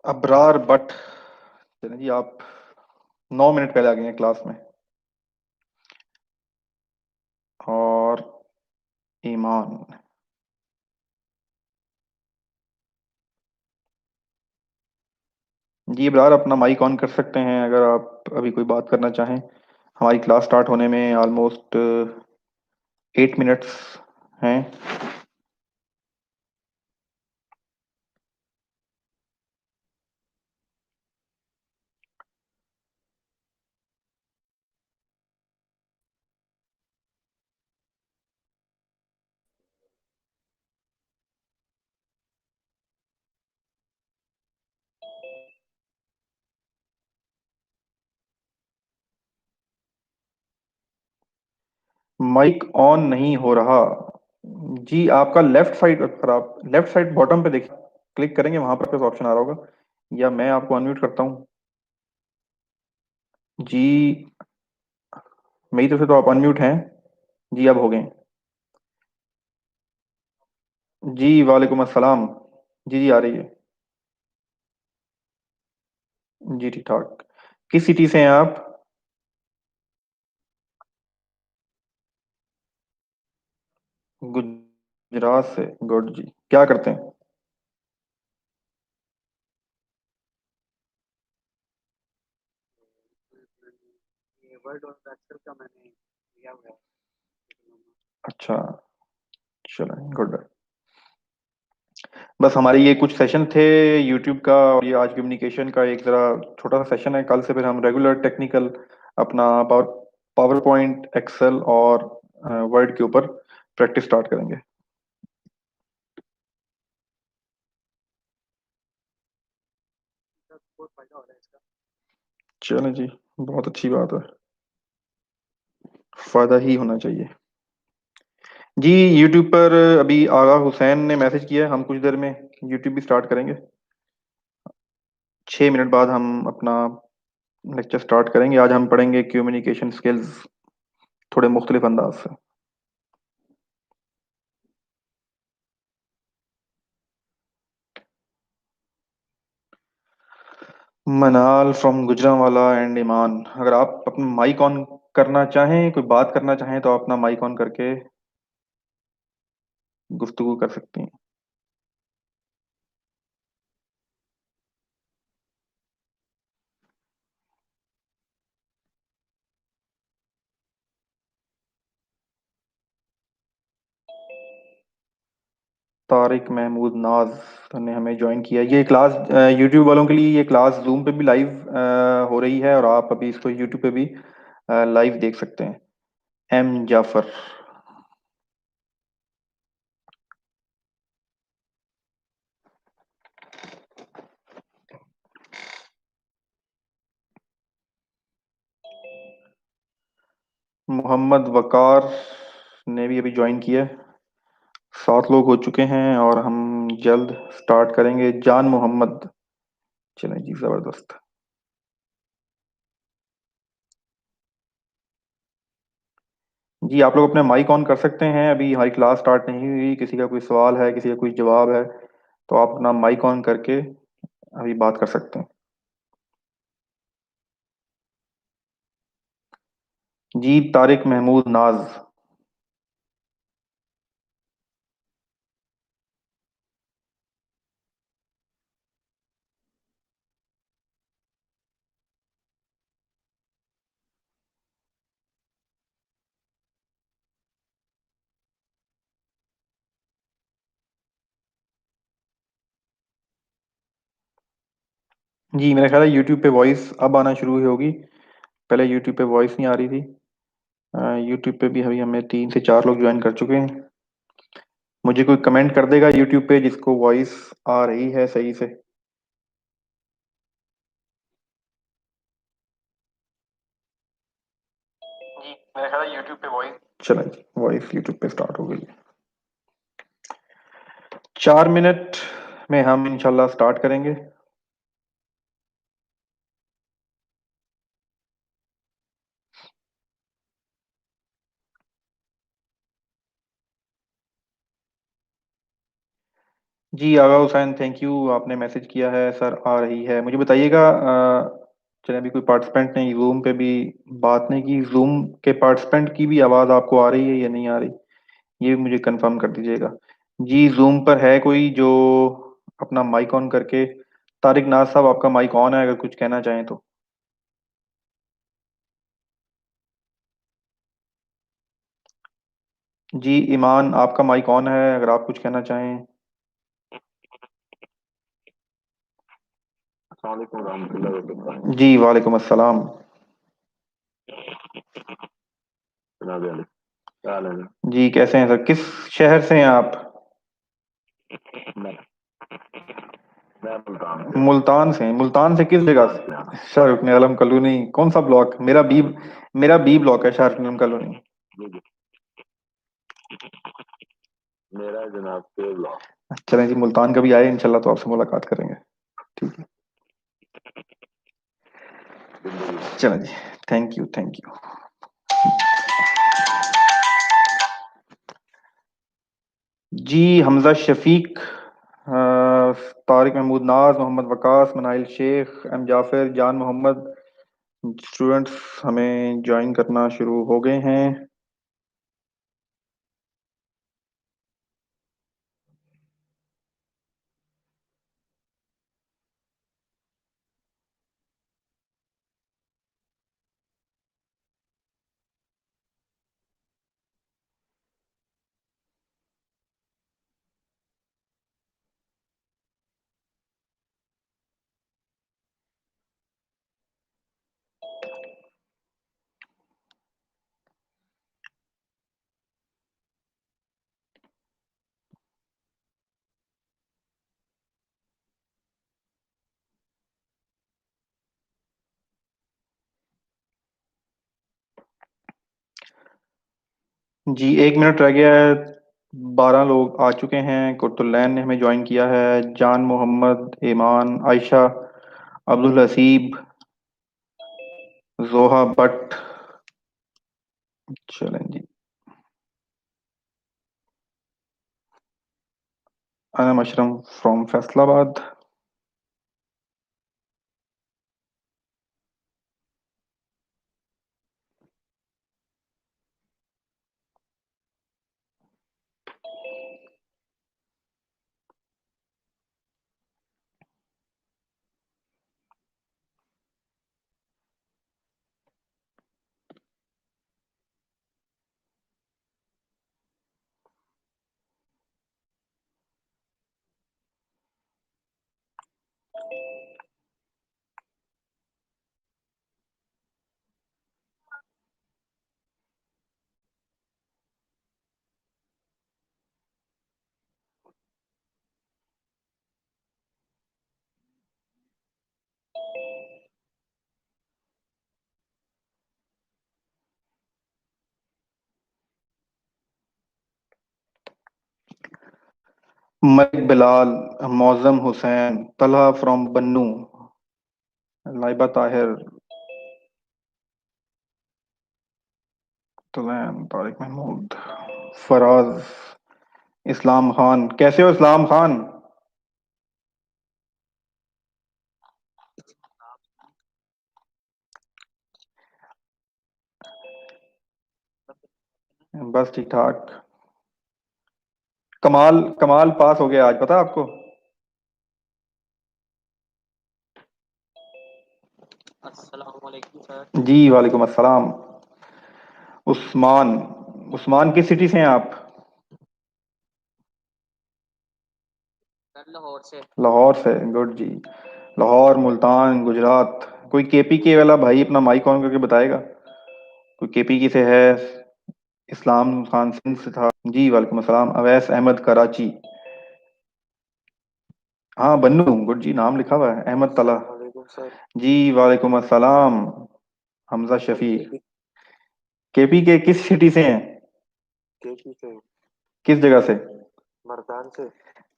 Abrar but. चलें जी, आप 9 minute पहले आ गए हैं क्लास में। और ईमान। जी अबरार, अपना माइक ऑन कर सकते हैं अगर आप अभी कोई बात करना चाहें। हमारी क्लास स्टार्ट होने में ऑलमोस्ट 8 मिनट्स हैं। माइक ऑन नहीं हो रहा। जी, आपका लेफ्ट साइड पर, आप लेफ्ट साइड बॉटम पे देखिए, क्लिक करेंगे वहां पर कुछ ऑप्शन आ रहा होगा। या मैं आपको अनम्यूट करता हूँ। जी, मेरी तरफ से तो आप अनम्यूट हैं। जी, अब हो गए। जी वालेकुम अस्सलाम। जी जी, आ रही है। जी ठीक ठाक। किस सिटी से हैं आप? गुजरात से। गुड जी, क्या करते हैं? अच्छा, चलो गुड। बस हमारे ये कुछ सेशन थे यूट्यूब का, और ये आज कम्युनिकेशन का एक जरा छोटा सा सेशन है। कल से फिर हम रेगुलर टेक्निकल अपना पावर पावर पॉइंट, एक्सेल और वर्ड के ऊपर प्रैक्टिस स्टार्ट करेंगे। चलें जी, बहुत अच्छी बात है। फायदा ही होना चाहिए। जी, यूट्यूब पर अभी आगा हुसैन ने मैसेज किया है, हम कुछ देर में यूट्यूब भी स्टार्ट करेंगे। 6 मिनट बाद हम अपना लेक्चर स्टार्ट करेंगे। आज हम पढ़ेंगे कम्युनिकेशन स्किल्स, थोड़े मुख्तलिफ अंदाज से। मनाल फ्रॉम गुजरांवाला एंड ईमान, अगर आप अपना माइक ऑन करना चाहें, कोई बात करना चाहें, तो आप अपना माइक ऑन करके गुफ्तगू कर सकती हैं। तारिक महमूद नाज ने हमें ज्वाइन किया। ये क्लास यूट्यूब वालों के लिए, ये क्लास जूम पे भी लाइव हो रही है, और आप अभी इसको यूट्यूब पे भी लाइव देख सकते हैं। एम जाफर। मोहम्मद वकार ने भी अभी ज्वाइन किया है। 7 लोग हो चुके हैं और हम जल्द स्टार्ट करेंगे। जान मोहम्मद। चलें जी, जबरदस्त। जी, आप लोग अपने माइक ऑन कर सकते हैं। अभी हमारी क्लास स्टार्ट नहीं हुई, किसी का कोई सवाल है, किसी का कोई जवाब है, तो आप अपना माइक ऑन करके अभी बात कर सकते हैं। जी, तारिक महमूद नाज। जी, मेरा ख्याल है यूट्यूब पे वॉइस अब आना शुरू हुई होगी। पहले यूट्यूब पे वॉइस नहीं आ रही थी। यूट्यूब पे भी अभी हमें 3 से 4 लोग ज्वाइन कर चुके हैं। मुझे कोई कमेंट कर देगा यूट्यूब पे जिसको वॉइस आ रही है सही से। जी, मेरा ख्याल है यूट्यूब पे वॉइस। चलें जी, वॉइस यूट्यूब पे स्टार्ट हो गई। 4 मिनट में हम इंशाल्लाह स्टार्ट करेंगे। जी आगा हुसैन, थैंक यू, आपने मैसेज किया है सर, आ रही है। मुझे बताइएगा, चलिए अभी कोई पार्टिसिपेंट ने जूम पे भी बात नहीं की, जूम के पार्टिसिपेंट की भी आवाज़ आपको आ रही है या नहीं आ रही, ये भी मुझे कंफर्म कर दीजिएगा। जी जूम पर है कोई जो अपना माइक ऑन करके, तारिक नाज साहब आपका माइक ऑन है, अगर कुछ कहना चाहें तो। जी ईमान, आपका माइक ऑन है, अगर आप कुछ कहना चाहें। अस्सलाम वालेकुम रहमतुल्लाहि व बरकातहू। जी वालेकुम अस्सलाम। जनाब अली, क्या हाल है? जी कैसे हैं सर, किस शहर से हैं आप? मैं मैं मुल्तान से हैं। मुल्तान से किस जगह से? शाहरुख ने आलम कॉलोनी, कौन सा ब्लॉक? मेरा बी ब्लॉक है, शाहरुख ने आलम कॉलोनी। जी जी, मेरा जनाब के ब्लॉक। चलें जी, मुल्तान कभी आए इंशाल्लाह तो आपसे मुलाकात करेंगे। ठीक है, चलें जी, थैंक यू थैंक यू। जी हमजा शफीक, तारिक महमूद नाज, मोहम्मद वकास, मनाइल शेख, एम जाफर, जान मोहम्मद, स्टूडेंट्स हमें ज्वाइन करना शुरू हो गए हैं। जी 1 मिनट रह गया है, 12 लोग आ चुके हैं। कुर्तुलैन ने हमें ज्वाइन किया है, जान मोहम्मद, ईमान, आयशा, अब्दुल हसीब, जोहा भट्ट। चलें जी, अनम अशरम फ्रॉम फैसलाबाद। मलिक बिलाल, मौजम हुसैन, तलहा फ्रॉम बन्नू, लाइबा ताहिर, तुलैन, तारिक महमूद, फराज, इस्लाम खान। कैसे हो इस्लाम खान? बस ठीक ठाक। कमाल कमाल पास हो गया आज, पता है आपको? अस्सलाम वालेकुम सर। जी वालेकुम अस्सलाम। उस्मान, उस्मान किस सिटी से हैं आप? लाहौर से। लाहौर से, गुड जी। लाहौर, मुल्तान, गुजरात। कोई केपी के वाला भाई अपना माइक ऑन करके बताएगा, कोई केपी की से है? इस्लाम खान सिंध से था। जी वालेकुम अस्सलाम। अवैस अहमद, कराची। हाँ बन्नू, गुड जी, नाम लिखा हुआ है। अहमद तला। वालेकुम सर। जी वालेकुम अस्सलाम। हमजा शफीक। केपी के किस सिटी से हैं? केपी से। किस जगह से? मर्दान से।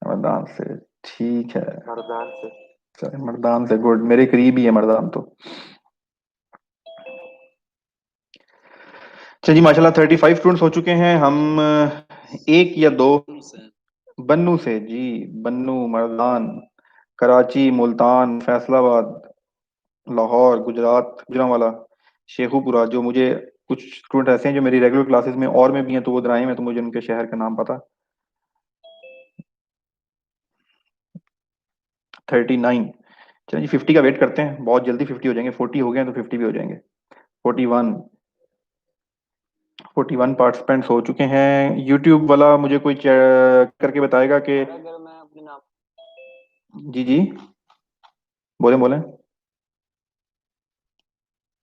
मर्दान से, ठीक है। मर्दान से। चलिए मर्दान से, गुड, मेरे करीब ही है मर्दान तो। चलिए माशाल्लाह 35 स्टूडेंट्स हो चुके हैं। हम एक या दो बन्नू से जी। बन्नू, मर्दान, कराची, मुल्तान, फैसलाबाद, लाहौर, गुजरात, गुजरांवाला, शेखुपुरा। जो मुझे कुछ स्टूडेंट ऐसे हैं जो मेरी रेगुलर क्लासेस में और में भी हैं, तो वो इधर में, तो मुझे उनके शहर का नाम पता। 39। चलिए जी, 50 का वेट करते हैं, बहुत जल्दी 50 हो जाएंगे, 40 हो गए हैं तो 50 भी हो जाएंगे। 41। 41 पार्टिसिपेंट्स हो चुके हैं। यूट्यूब वाला मुझे कोई करके बताएगा कि अगर मैं अपने नाम। जी जी, बोले बोले।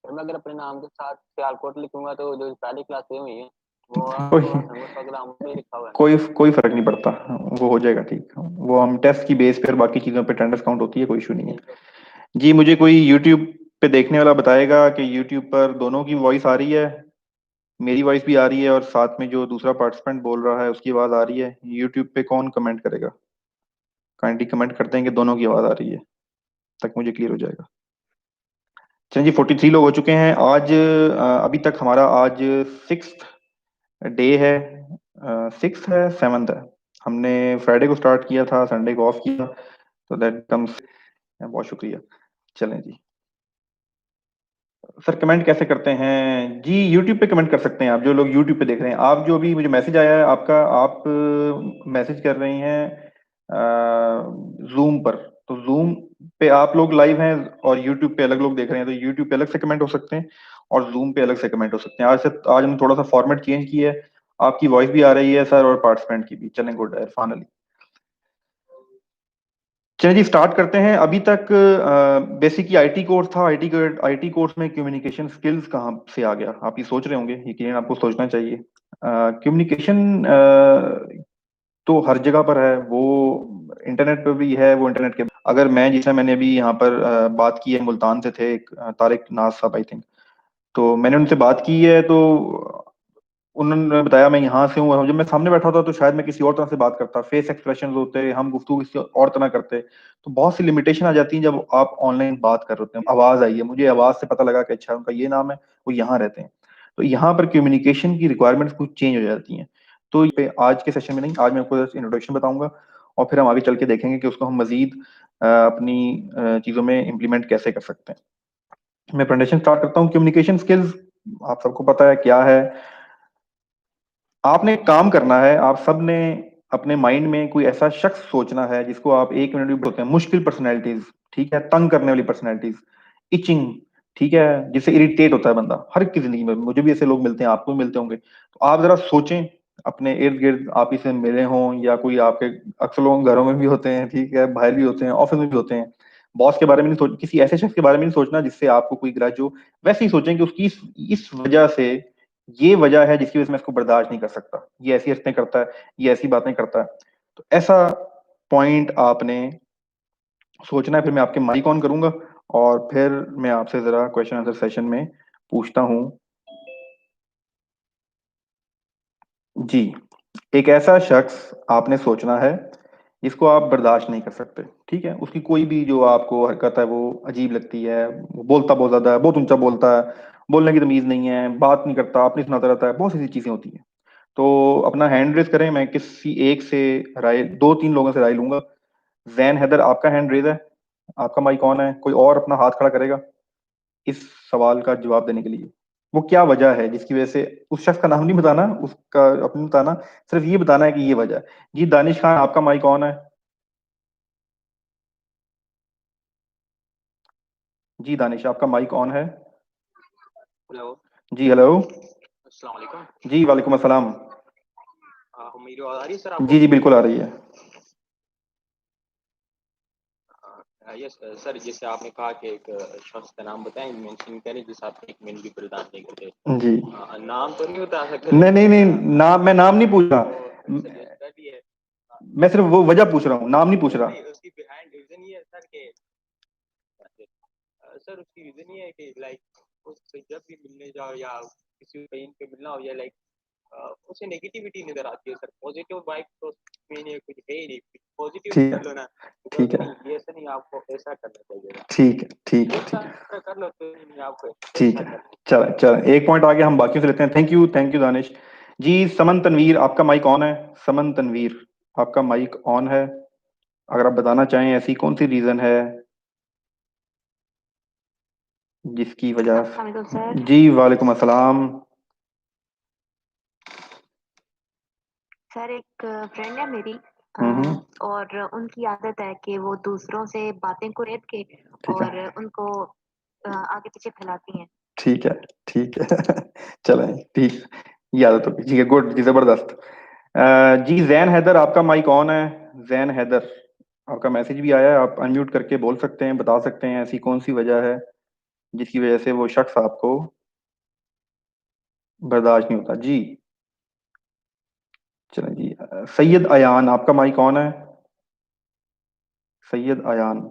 फिर मैं अगर अपने नाम के साथ सियालकोट लिखूंगा तो जो पहली क्लासें हुई हैं वो कोई प्रोग्राम पे लिखा हुआ है ना। कोई कोई फर्क नहीं पड़ता, वो हो जाएगा ठीक। वो हम टेस्ट की बेस पर बाकी चीजों पे अटेंडेंस काउंट होती है, कोई इशू नहीं है। ठीक है। जी, मुझे कोई यूट्यूब पे देखने वाला बताएगा कि यूट्यूब पर दोनों की वॉइस आ रही है, मेरी वॉइस भी आ रही है और साथ में जो दूसरा पार्टिसिपेंट बोल रहा है उसकी आवाज आ रही है। यूट्यूब पे कौन कमेंट करेगा? काइंडली कमेंट कर देंगे दोनों की आवाज आ रही है, तक मुझे क्लियर हो जाएगा। चलिए जी, 43 लोग हो चुके हैं आज। अभी तक हमारा आज सिक्स डे है। सिक्स है, सेवन्थ है। हमने फ्राइडे को स्टार्ट किया था, संडे को ऑफ किया, तो दैट कम्स। बहुत शुक्रिया। चलें जी। सर कमेंट कैसे करते हैं? जी, यूट्यूब पे कमेंट कर सकते हैं आप, जो लोग यूट्यूब पे देख रहे हैं। आप जो अभी मुझे मैसेज आया है आपका, आप मैसेज कर रही हैं जूम पर, तो जूम पे आप लोग लाइव हैं और यूट्यूब पे अलग लोग देख रहे हैं, तो यूट्यूब पे अलग से कमेंट हो सकते हैं और जूम पे अलग से कमेंट हो सकते हैं। आज हमने थोड़ा सा फॉर्मेट चेंज किया है। आपकी वॉइस भी आ रही है सर और पार्टिसिपेंट की भी। चलें, गुड है फाइनली। चलिए जी, स्टार्ट करते हैं। अभी तक बेसिक आईटी कोर्स था। आईटी कोर्स में कम्युनिकेशन स्किल्स कहाँ से आ गया, आप ये सोच रहे होंगे। यकीनन आपको सोचना चाहिए। कम्युनिकेशन तो हर जगह पर है, वो इंटरनेट पे भी है। वो इंटरनेट के अगर मैं, जिसे मैंने अभी यहाँ पर बात की है, मुल्तान से थे एक तारिक नाज साहब आई थिंक, तो मैंने उनसे बात की है, तो उन्होंने बताया मैं यहाँ से हूँ। जब मैं सामने बैठा होता तो शायद मैं किसी और तरह से बात करता, फेस एक्सप्रेशन होते, हम गुफ्तगू किसी और तरह करते। तो बहुत सी लिमिटेशन आ जाती है जब आप ऑनलाइन बात कर रहे होते हैं। आवाज आई है, मुझे आवाज से पता लगा कि अच्छा उनका ये नाम है, वो यहाँ रहते हैं। तो यहाँ पर कम्युनिकेशन की रिक्वायरमेंट्स कुछ चेंज हो जाती हैं। तो ये आज के सेशन में नहीं, आज मैं आपको इंट्रोडक्शन बताऊंगा और फिर हम आगे चल के देखेंगे कि उसको हम मजीद अपनी चीजों में इम्प्लीमेंट कैसे कर सकते हैं। मैं प्रेजेंटेशन स्टार्ट करता हूँ। कम्युनिकेशन स्किल्स आप सबको पता है क्या है। आपने एक काम करना है, आप सब ने अपने माइंड में कोई ऐसा शख्स सोचना है जिसको आप 1 मिनट भी बोलते हैं। मुश्किल पर्सनैलिटीज, ठीक है, तंग करने वाली पर्सनैलिटीज, इचिंग, ठीक है, जिससे इरिटेट होता है बंदा। हर एक की जिंदगी में, मुझे भी ऐसे लोग मिलते हैं, आपको भी मिलते होंगे। तो आप जरा सोचें, अपने इर्द गिर्द आप इसे मिले हों या कोई आपके, अक्सर लोग घरों में भी होते हैं, ठीक है, बाहर भी होते हैं, ऑफिस में भी होते हैं। बॉस के बारे में नहीं सोच, किसी ऐसे शख्स के बारे में नहीं सोचना जिससे आपको कोई ग्रज हो। वैसे ही सोचें कि उसकी इस वजह से, ये वजह है जिसकी वजह से मैं इसको बर्दाश्त नहीं कर सकता, ये ऐसी हरकतें करता है, ये ऐसी बातें करता है। तो ऐसा पॉइंट आपने सोचना है। फिर मैं आपके माइक ऑन करूंगा और फिर मैं आपसे जरा क्वेश्चन आंसर सेशन में पूछता हूं। जी, एक ऐसा शख्स आपने सोचना है जिसको आप बर्दाश्त नहीं कर सकते, ठीक है, उसकी कोई भी जो आपको हरकत है वो अजीब लगती है। वो बोलता बहुत ज्यादा है, बहुत ऊंचा बोलता है, बोलने की तमीज नहीं है, बात नहीं करता, अपनी सुनाता रहता है, बहुत सी चीजें होती हैं। तो अपना हैंड रेज करें, मैं किसी एक से राय, दो तीन लोगों से राय लूंगा। जैन हैदर, आपका हैंड रेज है, आपका माइक ऑन है। कोई और अपना हाथ खड़ा करेगा इस सवाल का जवाब देने के लिए? वो क्या वजह है जिसकी वजह से, उस शख्स का नाम नहीं बताना, उसका अपनी बताना, सिर्फ ये बताना है कि ये वजह है। जी दानिश खान, आपका माइक ऑन है। जी दानिश, आपका माइक ऑन है। हेलो। जी हेलो। अस्सलाम वालेकुम। जी वालेकुम अस्सलाम। मेरी आवाज आ रही है सर आपको? जी जी बिल्कुल आ रही है। यस सर, जैसे आपने कहा कि एक शख्स का नाम बताएं, मेंशन करें जिस आप 1 मिनट भी प्रदान नहीं करते। जी नाम तो नहीं बता सकते नहीं नहीं लेकिन नहीं, नाम, मैं नाम नहीं पूछ रहा। आपको सजेस्ट कर दिए। मैं सिर्फ वो वजह पूछ रहा हूँ, नाम नहीं पूछ रहा। नहीं, उसकी बिहाइंड रीजन ये है सर कि सर उसकी रीजन ये है कि लाइक उससे जब भी मिलने जाओ या किसी कहीं पे मिलना हो या लाइक उसे नेगेटिविटी नजर आती है सर। पॉजिटिव वाइब तो उसमें नहीं, कुछ है ही नहीं। पॉजिटिव ठीक कर है, लो ना, तो ठीक बोलते है, नहीं ये ऐसा नहीं, आपको ऐसा करना चाहिए। ठीक है, ठीक है, ठीक ऐसा है, कर लो तो नहीं, आपको ठीक ऐसा है। करना चल चल, एक पॉइंट आगे हम बाकियों से लेते हैं। Thank you Danish. जी समन तनवीर, आपका माइक ऑन है। समन तनवीर। आपका माइक ऑन है। अगर आप बताना चाहें ऐसी कौन सी रीजन है जिसकी वजह अस्सलाम वालेकुम सर। जी वालेकुम अस्सलाम। सर एक फ्रेंड है मेरी, हम्म। और उनकी आदत है कि वो दूसरों से बातें को रेत के ठीक और है। उनको आगे पीछे फैलाती हैं। ठीक है। ठीक है। चलें ठीक। ये आदत होगी, ठीक है, गुड जी, जबरदस्त। जी जैन हैदर, आपका माइक ऑन है। जैन हैदर, आपका मैसेज भी आया है, आप अनम्यूट करके बोल सकते हैं, बता सकते हैं ऐसी कौन सी वजह है जिसकी वजह से वो शख्स आपको बर्दाश्त नहीं होता जी। चलें जी, सैयद अयान, आपका माइक ऑन है। सैयद अयान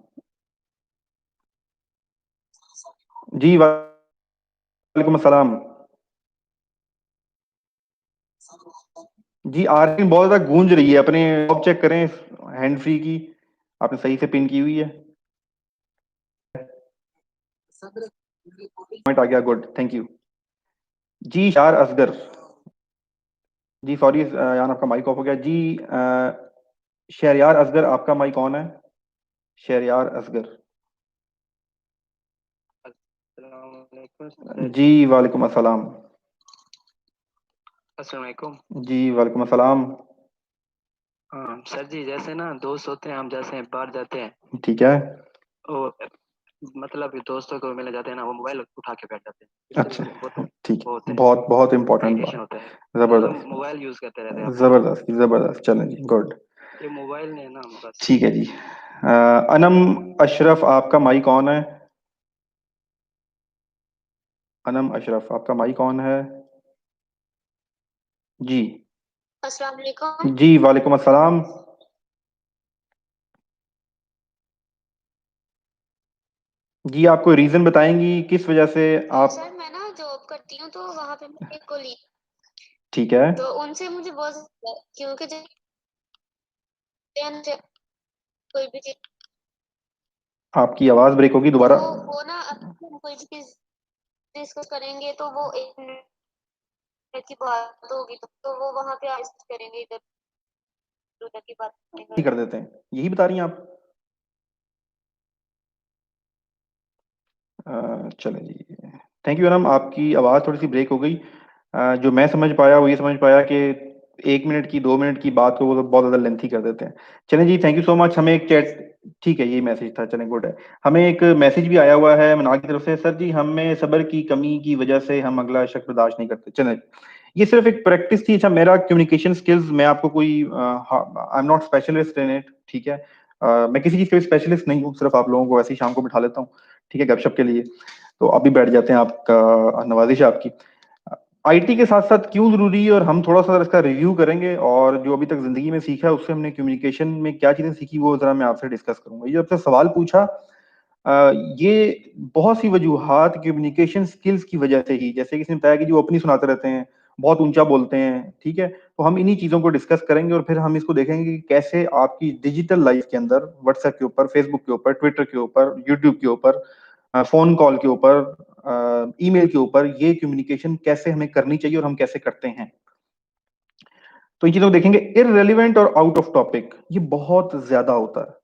जी, वालेकुम अस्सलाम। जी आरती बहुत ज्यादा गूंज रही है, अपने आप चेक करें हैंड फ्री की, आपने सही से पिन की हुई है। पॉइंट आ गया, गुड, थैंक यू। जी शार असगर, जी सॉरी यान आपका माइक ऑफ हो गया जी। शहरयार असगर, आपका माइक ऑन है। शहरयार असगर अस्सलाम वालेकुम सर जी, जी। वालेकुम अस्सलाम। अस्सलाम वालेकुम। जी वालेकुम अस्सलाम। हाँ सर जी, जैसे ना दोस्त होते हैं, हम जैसे बाहर जाते हैं, ठीक है। वो मतलब दोस्तों को मिलने जाते हैं ना, वो मोबाइल उठा के बैठ जाते हैं, इस अच्छा, तरीके से बहुत ठीक वो होते है, हैं, बहुत बहुत इम्पोर्टेंट इरिटेशन बात। होता है, मतलब जबरदस्त। मोबाइल यूज करते रहते हैं अपना। जबरदस्त जबरदस्त, चलें जी, गुड। ये मोबाइल ने ना बस। ठीक है जी। अनम अशरफ, आपका माइक ऑन है। अनम अशरफ, आपका माइक ऑन है जी। अस्सलाम वालेकुम। जी वालेकुम अस्सलाम। जी आप कोई रीजन बताएंगी किस वजह से आप। सर मैं ना जॉब करती हूँ तो वहाँ पे मेरे कोलीग, ठीक है। तो उनसे मुझे बहुत क्योंकि जब कोई भी चीज, आपकी आवाज ब्रेक होगी तो दोबारा। वो ना अगर हम कोई भी चीज डिस्कस करेंगे तो वो 1 मिनट की बात होगी, तो वो वहाँ पे आगे करेंगे, इधर उधर की बात ही करेंगे। कर देते हैं, यही बता रही हैं आप। चलें जी, थैंक यू मैडम, आपकी आवाज़ थोड़ी सी ब्रेक हो गई। जो मैं समझ पाया वो ये समझ पाया कि 1 मिनट की 2 मिनट की बात को वो तो बहुत ज़्यादा लेंथी कर देते हैं। चलें जी, थैंक यू सो मच। हमें एक चैट, ठीक है यही मैसेज था, चलें गुड है। हमें एक मैसेज भी आया हुआ है मनाल की तरफ से, सर जी हमें सब्र की कमी की वजह से हम अगला शख्स बर्दाश्त नहीं करते। चलें, ये सिर्फ एक प्रैक्टिस थी। अच्छा, मेरा कम्युनिकेशन स्किल्स, मैं आपको कोई I am not specialist in it, ठीक है। मैं किसी चीज़ के स्पेशलिस्ट नहीं हूँ, सिर्फ आप लोगों को ऐसे ही शाम को बिठा लेता हूँ, ठीक है, गपशप के लिए। तो अभी बैठ जाते हैं, आपका नवाजिश है आपकी। आईटी के साथ साथ क्यों जरूरी है, और हम थोड़ा सा इसका रिव्यू करेंगे, और जो अभी तक जिंदगी में सीखा है उससे हमने कम्युनिकेशन में क्या चीजें सीखी वो जरा मैं आपसे डिस्कस करूंगा। ये आपसे सवाल पूछा, ये बहुत सी वजूहात कम्युनिकेशन स्किल्स की वजह से ही, जैसे किसी ने बताया कि जो अपनी सुनाते रहते हैं, बहुत ऊंचा बोलते हैं, ठीक है, तो हम इन्हीं चीजों को डिस्कस करेंगे और फिर हम इसको देखेंगे कि कैसे आपकी डिजिटल लाइफ के अंदर, व्हाट्सएप के ऊपर, फेसबुक के ऊपर, ट्विटर के ऊपर, यूट्यूब के ऊपर, फोन कॉल के ऊपर, ईमेल के ऊपर, ये कम्युनिकेशन कैसे हमें करनी चाहिए और हम कैसे करते हैं। तो इन चीजों को देखेंगे। इररेलेवेंट और आउट ऑफ टॉपिक ये बहुत ज्यादा होता है,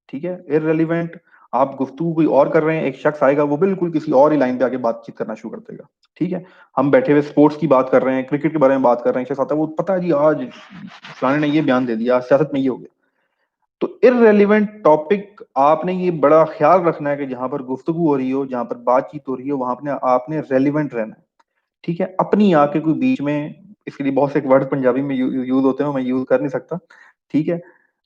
ठीक है। इररेलेवेंट, आप गुफ्तगू कोई और कर रहे हैं, एक शख्स आएगा वो बिल्कुल किसी और ही लाइन पे आके बातचीत करना शुरू कर देगा, ठीक है। हम बैठे हुए स्पोर्ट्स की बात कर रहे हैं, क्रिकेट के बारे में बात कर रहे हैं, शख्स आता है वो पता है जी आज फलाने ने ये बयान दे दिया, आज सियासत में ये हो गया। तो इररेलेवेंट टॉपिक आपने ये बड़ा ख्याल रखना है कि जहां पर गुफ्तगू हो रही हो, जहां पर बातचीत हो रही हो, वहां अपने आपने रेलिवेंट रहना है, ठीक है। अपनी आके कोई बीच में, इसके लिए बहुत से वर्ड पंजाबी में यूज होते हैं, मैं यूज कर नहीं सकता, ठीक है।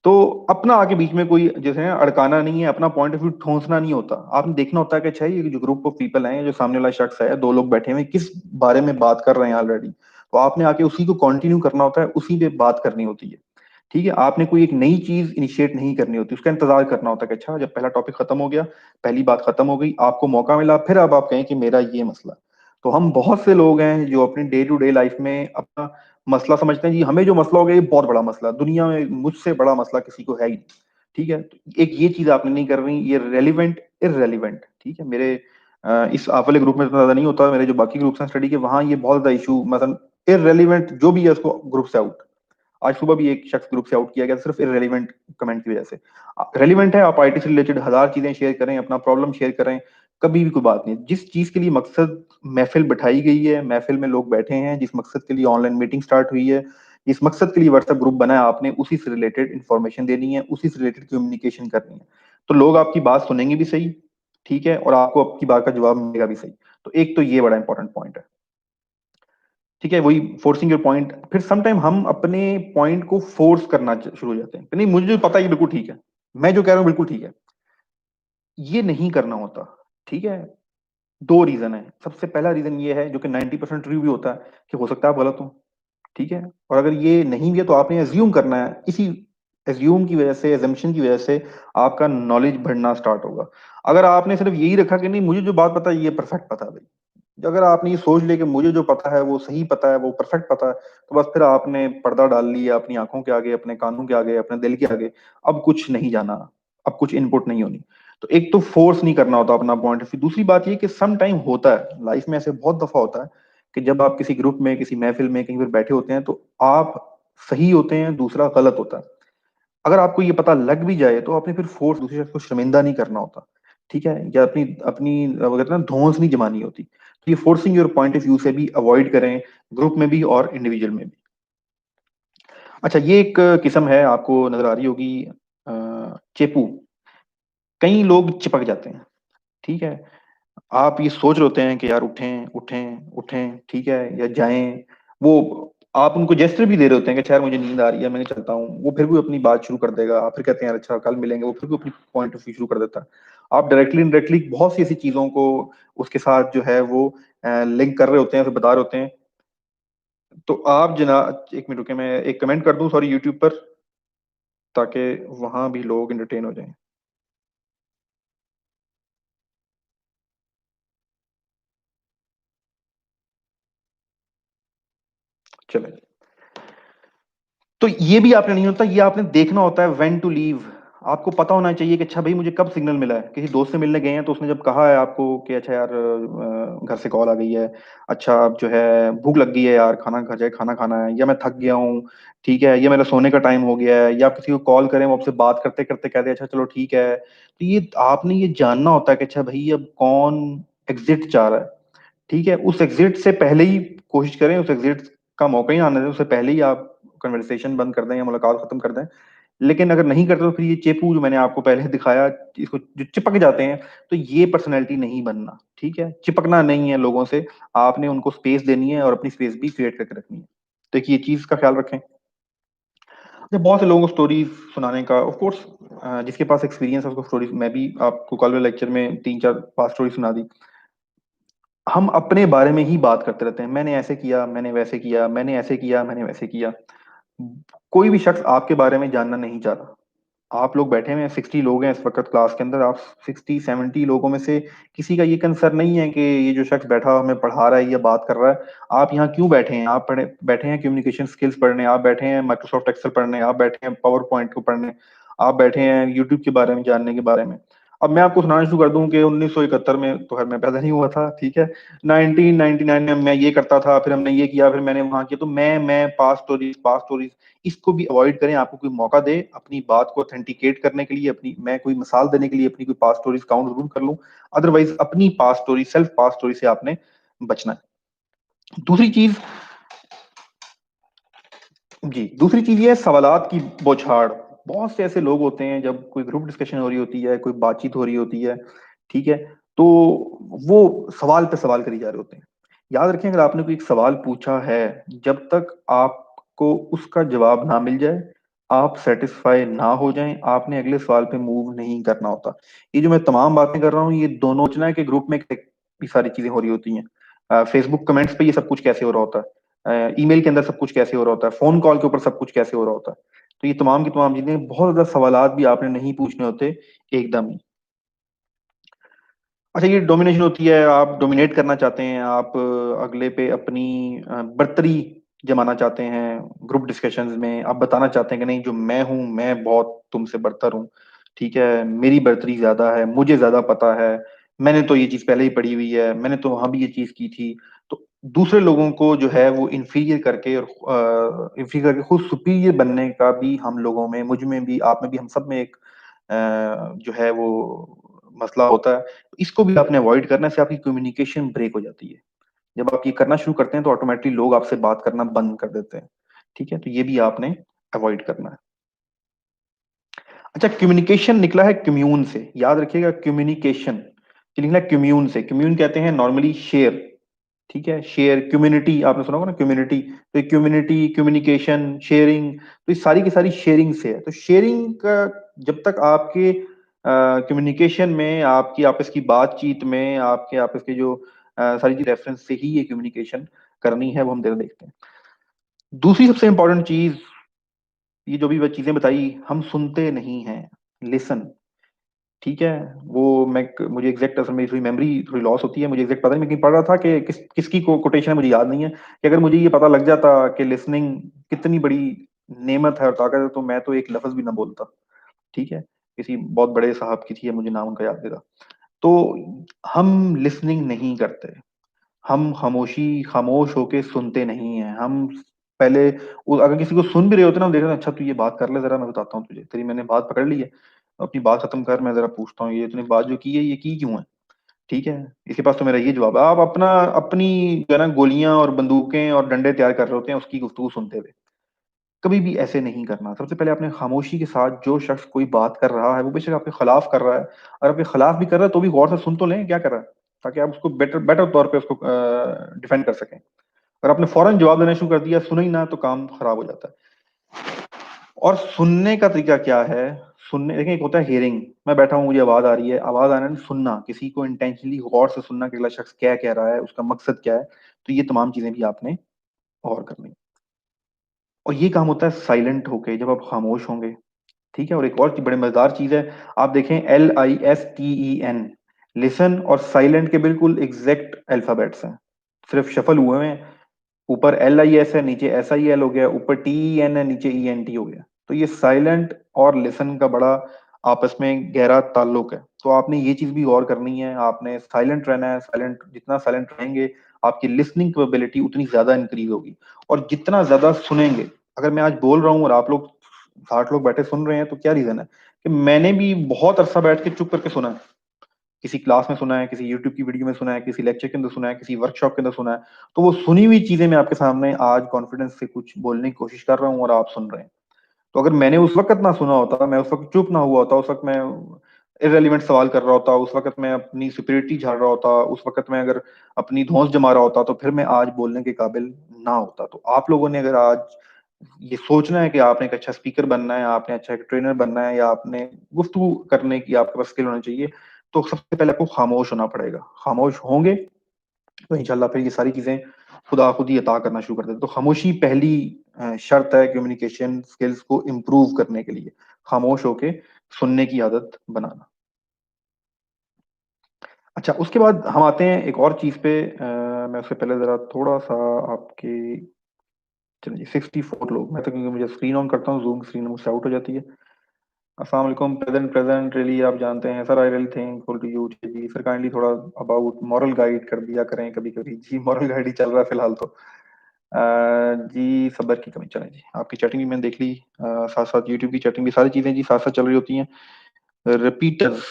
तो अपना आके बीच में कोई जैसे है अड़काना नहीं है, अपना पॉइंट ऑफ व्यू ठोंसना नहीं होता। आपने देखना होता है कि अच्छा ये जो ग्रुप ऑफ पीपल हैं, जो सामने वाला शख्स है, दो लोग बैठे हुए हैं, किस बारे में बात कर रहे हैं ऑलरेडी, तो आपने आके उसी को कंटिन्यू करना होता है, उसी पे बात करनी होती है, ठीक है। आपने कोई एक नई चीज इनिशिएट नहीं करनी होती, उसका इंतजार करना होता है कि अच्छा जब पहला टॉपिक खत्म हो गया, पहली बात खत्म हो गई, आपको मौका मिला, फिर अब आप कहें कि मेरा ये मसला। तो हम बहुत से लोग हैं जो अपनी डे टू डे लाइफ में अपना मसला समझते हैं, जी हमें जो मसला हो गया ये बहुत बड़ा मसला, दुनिया में मुझसे बड़ा मसला किसी को है ही नहीं, ठीक है। तो एक ये चीज आपने नहीं कर रही, ये रेलिवेंट इररेलीवेंट, ठीक है। मेरे इस आप वाले ग्रुप में इतना ज्यादा नहीं होता, मेरे जो बाकी ग्रुप्स हैं स्टडी के, वहां ये बहुत ज्यादा इशू, मतलब इररेलीवेंट जो भी है उसको ग्रुप से आउट। आज सुबह भी एक शख्स ग्रुप से आउट किया गया सिर्फ इररेलेवेंट कमेंट की वजह से। रेलिवेंट है, आप आईटी से रिलेटेड हजार चीजें शेयर करें, अपना प्रॉब्लम शेयर करें, कभी भी कोई बात नहीं। जिस चीज के लिए मकसद महफिल बिठाई गई है, महफिल में लोग बैठे हैं, जिस मकसद के लिए ऑनलाइन मीटिंग स्टार्ट हुई है, जिस मकसद के लिए व्हाट्सएप ग्रुप बनाया आपने, उसी से रिलेटेड इंफॉर्मेशन देनी है, उसी से रिलेटेड कम्युनिकेशन करनी है। तो लोग आपकी बात सुनेंगे भी सही, ठीक है, और आपको आपकी बात का जवाब मिलेगा भी सही। तो एक तो ये बड़ा इंपॉर्टेंट पॉइंट है, ठीक है, वही फोर्सिंग योर पॉइंट। फिर समटाइम हम अपने पॉइंट को फोर्स करना शुरू हो जाते हैं कि नहीं मुझे जो पता है ये बिल्कुल ठीक है, मैं जो कह रहा हूँ बिल्कुल ठीक है। ये नहीं करना होता, ठीक है। दो रीजन है। सबसे पहला रीजन ये है, जो कि 90% ट्रू भी होता है, कि हो सकता है आप गलत हो, ठीक है। और अगर ये नहीं भी है तो आपने एज्यूम करना है, इसी एज्यूम की वजह से, एजम्पशन की वजह से आपका नॉलेज बढ़ना स्टार्ट होगा। अगर आपने सिर्फ यही रखा कि नहीं मुझे जो बात पता है ये परफेक्ट पता है भाई, अगर आपने ये सोच लिया कि मुझे जो पता है वो सही पता है, वो परफेक्ट पता है, तो बस फिर आपने पर्दा डाल लिया अपनी आंखों के आगे, अपने कानों के आगे, अपने दिल के आगे। अब कुछ नहीं जाना, अब कुछ इनपुट नहीं होनी। तो एक तो फोर्स नहीं करना होता अपना पॉइंट ऑफ व्यू। दूसरी बात ये कि सम टाइम होता है लाइफ में, ऐसे बहुत दफा होता है कि जब आप किसी ग्रुप में, किसी महफिल में कहीं पर बैठे होते हैं, तो आप सही होते हैं, दूसरा गलत होता है। अगर आपको ये पता लग भी जाए तो आपने फिर फोर्स दूसरे शख्स को शर्मिंदा नहीं करना होता, ठीक है, या अपनी अपनी वो कहते हैं ना धौंस नहीं जमानी होती। तो ये forcing your point of view से भी अवॉइड करें, ग्रुप में भी और इंडिविजुअल में भी। अच्छा, ये एक किस्म है, आपको नजर आ रही होगी, चेपू। कई लोग चिपक जाते हैं, ठीक है। आप ये सोच रहे होते हैं कि यार उठें उठें उठें, ठीक है, या जाएं। वो आप उनको जेस्चर भी दे रहे होते हैं कि यार मुझे नींद आ रही है, मैं नहीं चलता हूँ, वो फिर भी अपनी बात शुरू कर देगा। आप फिर कहते हैं यार अच्छा कल मिलेंगे, वो फिर भी अपनी पॉइंट ऑफ व्यू शुरू कर देता है। आप डायरेक्टली इनडायरेक्टली बहुत सी ऐसी चीजों को उसके साथ जो है वो लिंक कर रहे होते हैं, फिर बता रहे होते हैं। तो आप जना, एक मिनट रुके, मैं एक कमेंट कर दूं सॉरी यूट्यूब पर, ताकि वहां भी लोग एंटरटेन हो जाएं। चले, तो ये भी आपने नहीं होता, ये आपने देखना होता है व्हेन टू लीव। आपको पता होना चाहिए कि अच्छा भाई मुझे कब सिग्नल मिला है। किसी दोस्त से मिलने गए हैं तो उसने जब कहा है आपको कि अच्छा यार घर से कॉल आ गई है, अच्छा अब जो है भूख लग गई है यार, खाना खा जाए, खाना खाना है, या मैं थक गया हूँ, ठीक है, या मेरा सोने का टाइम हो गया है, या आप किसी को कॉल करें वो आपसे बात करते करते कहते हैं अच्छा चलो ठीक है। तो ये आपने ये जानना होता है कि अच्छा भाई अब कौन एग्जिट चाह रहा है, ठीक है। उस एग्जिट से पहले ही कोशिश करें, उस एग्जिट का मौका ही ना आने दें, उससे पहले ही आप कन्वर्सेशन बंद कर दें या मुलाकात खत्म कर दें। लेकिन अगर नहीं करते तो फिर ये चेपू जो मैंने आपको पहले दिखाया, इसको जो चिपक जाते हैं, तो ये पर्सनैलिटी नहीं बनना, ठीक है। चिपकना नहीं है लोगों से, आपने उनको स्पेस देनी है और अपनी स्पेस भी क्रिएट करके रखनी है। तो एक ये चीज का ख्याल रखें। जब बहुत से लोगों को स्टोरीज सुनाने का, ऑफ कोर्स जिसके पास एक्सपीरियंस है उसको स्टोरीज, मैं भी आपको कल वाले लेक्चर में तीन चार पांच स्टोरी सुना दी। हम अपने बारे में ही बात करते रहते हैं, मैंने ऐसे किया, मैंने वैसे किया, मैंने ऐसे किया, मैंने वैसे किया। कोई भी शख्स आपके बारे में जानना नहीं चाहता। आप लोग बैठे हुए हैं, 60 लोग हैं इस वक्त क्लास के अंदर, आप 60-70 लोगों में से किसी का ये कंसर्न नहीं है कि ये जो शख्स बैठा हमें पढ़ा रहा है या बात कर रहा है। आप यहाँ क्यों बैठे हैं? आप पढ़े बैठे हैं कम्युनिकेशन स्किल्स पढ़ने, आप बैठे हैं माइक्रोसॉफ्ट एक्सेल पढ़ने, आप बैठे हैं पावर पॉइंट को पढ़ने, आप बैठे हैं यूट्यूब के बारे में जानने के बारे में। अब मैं आपको सुनाना शुरू कर दूं कि 1971 में तो खैर मैं पैदा नहीं हुआ था, ठीक है। 1999 में मैं ये करता था, फिर हमने ये किया, फिर मैंने वहां किया। तो मैं पास स्टोरीज, इसको भी अवॉइड करें। आपको कोई मौका दे अपनी बात को ऑथेंटिकेट करने के लिए, अपनी मैं कोई मिसाल देने के लिए अपनी कोई पास स्टोरीज काउंट जरूर कर लूं, अदरवाइज अपनी पास स्टोरी, सेल्फ पास स्टोरी से आपने बचना है। दूसरी चीज, जी दूसरी चीज ये है सवालात की बौछार। बहुत से ऐसे लोग होते हैं जब कोई ग्रुप डिस्कशन हो रही होती है, कोई बातचीत हो रही होती है, ठीक है, तो वो सवाल पे सवाल करी जा रहे होते हैं। याद रखें, अगर आपने कोई एक सवाल पूछा है, जब तक आपको उसका जवाब ना मिल जाए, आप सेटिस्फाई ना हो जाएं, आपने अगले सवाल पे मूव नहीं करना होता। ये जो मैं तमाम बातें कर रहा हूँ, ये दोनों सोचना है कि ग्रुप में ये सारी चीजें हो रही होती हैं, फेसबुक कमेंट्स पे ये सब कुछ कैसे हो रहा होता है, ईमेल के अंदर सब कुछ कैसे हो रहा होता है, फोन कॉल के ऊपर सब कुछ कैसे हो रहा होता है। तो ये तमाम की तमाम चीजें, बहुत ज्यादा सवालात भी आपने नहीं पूछने होते एकदम ही। अच्छा, ये डोमिनेशन होती है, आप डोमिनेट करना चाहते हैं, आप अगले पे अपनी बर्तरी जमाना चाहते हैं ग्रुप डिस्कशंस में। आप बताना चाहते हैं कि नहीं जो मैं हूं, मैं बहुत तुमसे बरतर हूं, ठीक है, मेरी बर्तरी ज्यादा है, मुझे ज्यादा पता है, मैंने तो ये चीज पहले ही पढ़ी हुई है, मैंने तो वहां भी ये चीज की थी। तो दूसरे लोगों को जो है वो इन्फीरियर करके और इन्फीरियर करके खुद सुपीरियर बनने का भी हम लोगों में, मुझ में भी, आप में भी, हम सब में एक जो है वो मसला होता है। इसको भी आपने अवॉइड करना है, इससे आपकी कम्युनिकेशन ब्रेक हो जाती है। जब आप ये करना शुरू करते हैं तो ऑटोमेटिकली लोग आपसे बात करना बंद कर देते हैं। ठीक है, तो ये भी आपने अवॉइड करना है। अच्छा, कम्युनिकेशन निकला है कम्यून से, याद रखिएगा, कम्युनिकेशन निकला है कम्यून से। कम्यून कहते हैं नॉर्मली शेयर। ठीक है, शेयर, कम्युनिटी आपने सुना होगा ना, कम्युनिटी। तो कम्युनिटी, कम्युनिकेशन, शेयरिंग, तो ये सारी की सारी शेयरिंग से है। तो शेयरिंग का जब तक आपके कम्युनिकेशन में, आपकी आपस की बातचीत में, आपके आपस के जो सारी चीज रेफरेंस से ही ये कम्युनिकेशन करनी है, वो हम देखते हैं। दूसरी सबसे इंपॉर्टेंट चीज, ये जो भी वो चीजें बताई, हम सुनते नहीं हैं। लिसन। ठीक है, वो मैं, मुझे एग्जैक्ट असल में थोड़ी मेमोरी थोड़ी लॉस होती है, मुझे एग्जैक्ट पता नहीं, मैं कहीं पढ़ रहा था कि किसकी कोटेशन है, मुझे याद नहीं है, कि अगर मुझे ये पता लग जाता कि लिसनिंग कितनी बड़ी नेमत है और ताकत है, तो मैं तो एक लफ्ज भी ना बोलता। ठीक है, किसी बहुत बड़े साहब की थी, मुझे नाम उनका याद नहीं था। तो हम लिसनिंग नहीं करते, हम खामोश होके सुनते नहीं हैं। हम पहले अगर किसी को सुन भी रहे होते ना, हम देख रहे हैं, अच्छा तू ये बात कर ले जरा, मैं बताता हूँ तुझे, तेरी मैंने बात पकड़ ली है, अपनी बात खत्म कर, मैं जरा पूछता हूँ, ये तूने बात जो की है ये की क्यों है। ठीक है, इसके पास तो मेरा ये जवाब है। आप अपना अपनी जो है ना गोलियां और बंदूकें और डंडे तैयार कर रहे होते हैं उसकी गुफ्तगू सुनते हुए। कभी भी ऐसे नहीं करना। सबसे पहले आपने खामोशी के साथ, जो शख्स कोई बात कर रहा है, वो बेशक आपके खिलाफ कर रहा है, और आपके खिलाफ भी कर रहा है तो भी गौर से सुन तो लें क्या कर रहा है, ताकि आप उसको बेटर बेटर तौर पे उसको डिफेंड कर सकें। अगर आपने फौरन जवाब देना शुरू कर दिया, सुना ही ना, तो काम खराब हो जाता है। और सुनने का तरीका क्या है? सुनने, देखें, एक होता है हियरिंग, मैं बैठा हूँ, मुझे आवाज आ रही है, आवाज आने में सुनना, किसी को इंटेंशनली गौर से सुनना कि अगला शख्स क्या कह रहा है, उसका मकसद क्या है। तो ये तमाम चीजें भी आपने गौर करनी है। और ये काम होता है साइलेंट होके, जब आप खामोश होंगे। ठीक है, और एक और बड़ी मजेदार चीज है, आप देखें, LISTEN, लिसन और साइलेंट के बिल्कुल एग्जैक्ट अल्फाबेट्स हैं, सिर्फ शफल हुए हैं। ऊपर LIS है, नीचे SIL हो गया, ऊपर TEN है, नीचे ENT हो गया। तो ये साइलेंट और लिसन का बड़ा आपस में गहरा ताल्लुक है। तो आपने ये चीज भी गौर करनी है, आपने साइलेंट रहना है। साइलेंट, जितना साइलेंट रहेंगे, आपकी लिसनिंग कैपेबिलिटी उतनी ज्यादा इंक्रीज होगी। और जितना ज्यादा सुनेंगे, अगर मैं आज बोल रहा हूँ और आप लोग 60 लोग बैठे सुन रहे हैं, तो क्या रीजन है? कि मैंने भी बहुत अरसा बैठ के चुप करके सुना है। किसी क्लास में सुना है, किसी यूट्यूब की वीडियो में सुना है, किसी लेक्चर के अंदर सुना है, किसी वर्कशॉप के अंदर सुना है। तो वो सुनी हुई चीजें मैं आपके सामने आज कॉन्फिडेंस से कुछ बोलने की कोशिश कर रहा हूँ और आप सुन रहे हैं। तो अगर मैंने उस वक्त ना सुना होता, मैं उस वक्त चुप ना हुआ होता, उस वक्त मैं इररेलेवेंट सवाल कर रहा होता, उस वक्त मैं अपनी सुपीरियरिटी झाड़ रहा होता, उस वक्त मैं अगर अपनी धौंस जमा रहा होता, तो फिर मैं आज बोलने के काबिल ना होता। तो आप लोगों ने अगर आज ये सोचना है कि आपने एक अच्छा स्पीकर बनना है, आपने अच्छा एक ट्रेनर बनना है, या आपने गुफ्तगू करने की आपके पास स्किल होना चाहिए, तो सबसे पहले आपको खामोश होना पड़ेगा। खामोश होंगे तो इंशाल्लाह फिर ये सारी चीजें खुदा खुद ही अता करना शुरू कर देते। तो खामोशी पहली शर्त है कम्युनिकेशन स्किल्स को इम्प्रूव करने के लिए, खामोश होके सुनने की आदत बनाना। अच्छा, उसके बाद हम आते हैं एक और चीज पे। मैं उससे पहले जरा थोड़ा सा आपकी, चलिए 64 लोग, मैं तो क्योंकि मुझे स्क्रीन ऑन करता हूँ, जूम स्क्रीन मुझसे आउट हो जाती है। अस्सलाम वालेकुम, प्रेजेंट प्रेजेंट रियली, आप जानते हैं sir, I really thankful to you ji sir, kindly थोड़ा अबाउट मॉरल गाइड कर दिया करें कभी कभी जी। मॉरल गाइड ही चल रहा है फिलहाल तो। जी, सब्र की कमी, चलें जी, आपकी चैटिंग भी मैंने देख ली, साथ साथ यूट्यूब की चैटिंग भी, सारी चीजें जी साथ साथ चल रही होती हैं। रिपीटर्स,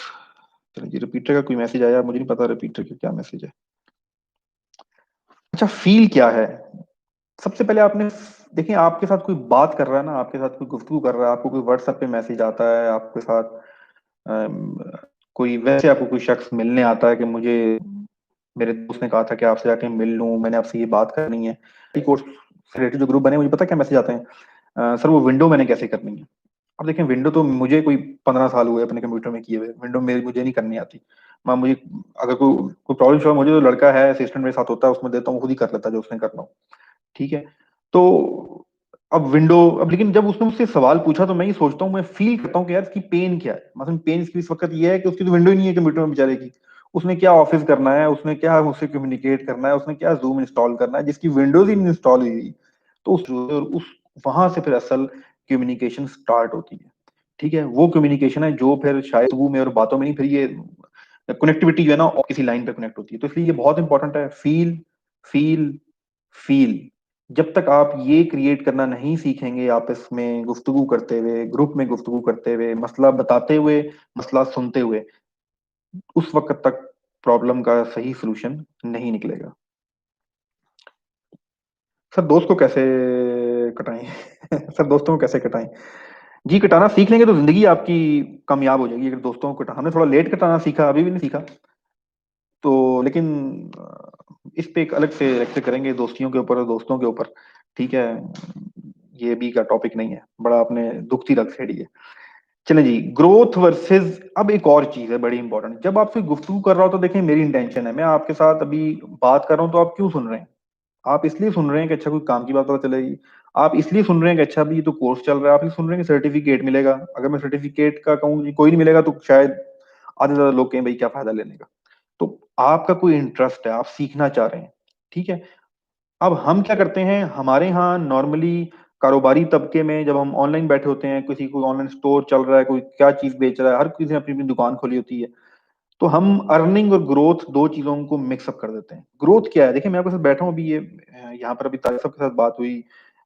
चलिए जी, रिपीटर का कोई मैसेज आया, मुझे नहीं पता रिपीटर का क्या मैसेज है। अच्छा, फील क्या है? सबसे पहले आपने, देखिए, आपके साथ कोई बात कर रहा है ना, आपके साथ कोई गुफ्तगू कर रहा है, आपको कोई व्हाट्सएप पे मैसेज आता है, आपके साथ अम, कोई वैसे आपको कोई शख्स मिलने आता है कि मुझे मेरे दोस्त ने कहा था कि आपसे जाके मिल लूं, मैंने आपसे ये बात करनी है। कोर्स से रिलेटेड जो ग्रुप बने, मुझे पता क्या मैसेज आते हैं, सर वो विंडो मैंने कैसे करनी है। अब देखें, विंडो तो मुझे कोई 15 साल हुए अपने कंप्यूटर में किए हुए, विंडो मेरी मुझे नहीं करनी आती। मैं, मुझे अगर कोई प्रॉब्लम शो मुझे, तो लड़का है असिस्टेंट मेरे साथ होता है, उसमें देता हूँ, खुद ही कर लेता है जो उसने करना हो। ठीक है, तो अब विंडो, अब लेकिन जब उसने मुझसे सवाल पूछा, तो मैं ये सोचता हूँ, मैं फील करता हूँ कि यार इसकी पेन क्या है। मतलब पेन इसकी इस वक्त ये है कि उसकी तो विंडो ही नहीं है कंप्यूटर में बेचारे की। उसने क्या ऑफिस करना है, उसने क्या मुझसे कम्युनिकेट करना है, उसने क्या जूम इंस्टॉल करना है, जिसकी विंडोज ही नहीं इंस्टॉल हुई। तो उस वहां से फिर असल कम्युनिकेशन स्टार्ट होती है। ठीक है, वो कम्युनिकेशन है जो फिर शायद वो में और बातों में नहीं, फिर ये कनेक्टिविटी जो है ना, और किसी लाइन पे कनेक्ट होती है। तो इसलिए ये बहुत इंपॉर्टेंट है, फील फील, फील। जब तक आप ये क्रिएट करना नहीं सीखेंगे, आपस में गुफ्तगू करते हुए, ग्रुप में गुफ्तगू करते हुए, मसला बताते हुए, मसला सुनते हुए, उस वक्त तक प्रॉब्लम का सही सलूशन नहीं निकलेगा। सर दोस्त को कैसे कटाएं? सर दोस्तों को कैसे कटाएं? जी, कटाना सीख लेंगे तो जिंदगी आपकी कामयाब हो जाएगी। अगर दोस्तों को कटा, हमने थोड़ा लेट कटाना सीखा, अभी भी नहीं सीखा तो, लेकिन इस पे एक अलग से लेक्चर करेंगे दोस्तियों के ऊपर और दोस्तों के ऊपर, ठीक है? ये भी का टॉपिक नहीं है, बड़ा आपने दुखती रख छेड़ी है। चलें जी, ग्रोथ वर्सेस, अब एक और चीज है बड़ी इंपॉर्टेंट। जब आपसे गुफ्तगू कर रहा हो तो देखें, मेरी इंटेंशन है, मैं आपके साथ अभी बात कर रहा हूँ तो आप क्यों सुन रहे हैं? आप इसलिए सुन रहे हैं कि अच्छा कोई काम की बात पता चलेगी, आप इसलिए सुन रहे हैं कि अच्छा अभी ये तो कोर्स चल रहा है, आप इसलिए सुन रहे हैं कि सर्टिफिकेट मिलेगा। अगर मैं सर्टिफिकेट का कहूँ कि कोई नहीं मिलेगा तो शायद आधे से ज्यादा लोग कहें भाई क्या फायदा लेने का। तो आपका कोई इंटरेस्ट है, आप सीखना चाह रहे हैं, ठीक है? अब हम क्या करते हैं, हमारे यहाँ नॉर्मली कारोबारी तबके में जब हम ऑनलाइन बैठे होते हैं, किसी को ऑनलाइन स्टोर चल रहा है, कोई क्या चीज बेच रहा है, हर किसी ने अपनी अपनी दुकान खोली होती है, तो हम अर्निंग और ग्रोथ दो चीजों को मिक्सअप कर देते हैं। ग्रोथ क्या है? देखिए मैं आपके साथ बैठा हूँ अभी, ये यहाँ पर अभी तारिक साहब के साथ बात हुई,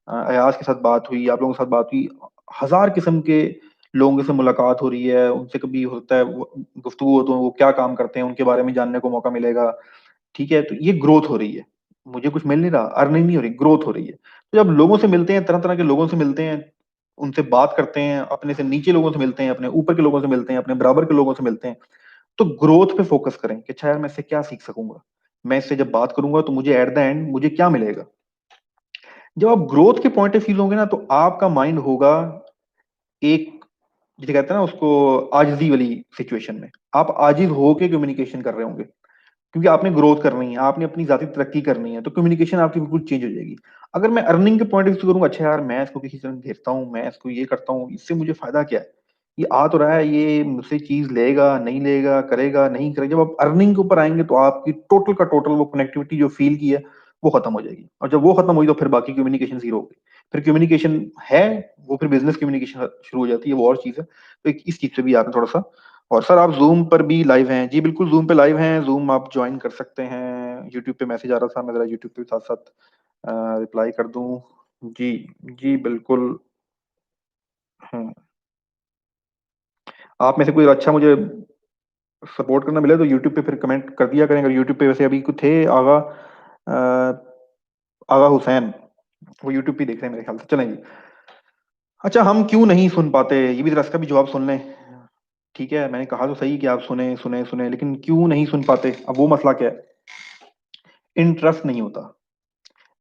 अयाज के साथ बात हुई, आप लोगों के साथ बात हुई, हजार किस्म के लोगों से मुलाकात हो रही है, उनसे कभी होता है गुफ्तगू हो तो वो क्या काम करते हैं उनके बारे में जानने को मौका मिलेगा, ठीक है? तो ये ग्रोथ हो रही है, मुझे कुछ मिल नहीं रहा, अर्निंग नहीं हो रही, ग्रोथ हो रही है। तो जब लोगों से मिलते हैं, तरह तरह के लोगों से मिलते हैं, उनसे बात करते हैं, अपने से नीचे लोगों से मिलते हैं, अपने ऊपर के लोगों से मिलते हैं, अपने बराबर के लोगों से मिलते हैं, तो ग्रोथ पे फोकस करें कि अच्छा यार मैं इससे क्या सीख सकूंगा, मैं इससे जब बात करूंगा तो मुझे एट द एंड मुझे क्या मिलेगा। जब आप ग्रोथ के पॉइंट ऑफ व्यू होंगे ना, तो आपका माइंड होगा एक, जिसे कहते हैं ना उसको, आजिजी वाली सिचुएशन में। आप आजिज होके कम्युनिकेशन कर रहे होंगे, क्योंकि आपने ग्रोथ करनी है, आपने अपनी जाती तरक्की करनी है, तो कम्युनिकेशन आपकी बिल्कुल चेंज हो जाएगी। अगर मैं अर्निंग के पॉइंट ऑफ व्यू से करूंगा, अच्छा यार मैं इसको किसी तरह भेजता हूँ, मैं इसको ये करता हूँ, इससे मुझे फायदा क्या है, ये आ तो रहा है, ये मुझसे चीज लेगा नहीं लेगा, करेगा नहीं करेगा, जब आप अर्निंग के ऊपर आएंगे तो आपकी टोटल का टोटल वो कनेक्टिविटी जो फील की है वो खत्म हो जाएगी। और जब वो खत्म हुई तो फिर बाकी कम्युनिकेशन जीरो होगी। फिर कम्युनिकेशन है, वो फिर बिजनेस कम्युनिकेशन शुरू हो जाती है, वो और चीज है। तो इस चीज से भी आपने थोड़ा सा, और सर आप जूम पर भी लाइव हैं? जी बिल्कुल, जूम पे लाइव हैं, जूम आप ज्वाइन कर सकते हैं। यूट्यूब पे मैसेज आ रहा था, मैं जरा यूट्यूब पे साथ साथ रिप्लाई कर दूं। जी, जी बिल्कुल। हम्म, आप में से कोई अच्छा मुझे सपोर्ट करना मिले तो यूट्यूब पे फिर कमेंट कर दिया करें। अगर यूट्यूब पे वैसे अभी कुछ थे आगा, आगा हुसैन, वो यूट्यूब पे देख रहे हैं मेरे ख्याल से। चलें जी, अच्छा हम क्यों नहीं सुन पाते, ये भी जरा इसका भी जवाब सुन लें। ठीक है, मैंने कहा तो सही कि आप सुने सुने सुने, लेकिन क्यों नहीं सुन पाते? अब वो मसला क्या है? इंटरेस्ट नहीं होता।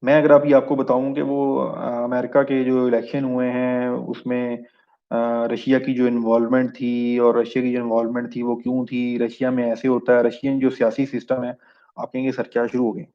मैं अगर अभी आपको बताऊं कि वो अमेरिका के जो इलेक्शन हुए हैं उसमें रशिया की जो इन्वॉल्वमेंट थी, और रशिया की जो इन्वॉल्वमेंट थी वो क्यों थी, रशिया में ऐसे होता है, रशियन जो सियासी सिस्टम है, आप कहेंगे सर क्या शुरू हो गए?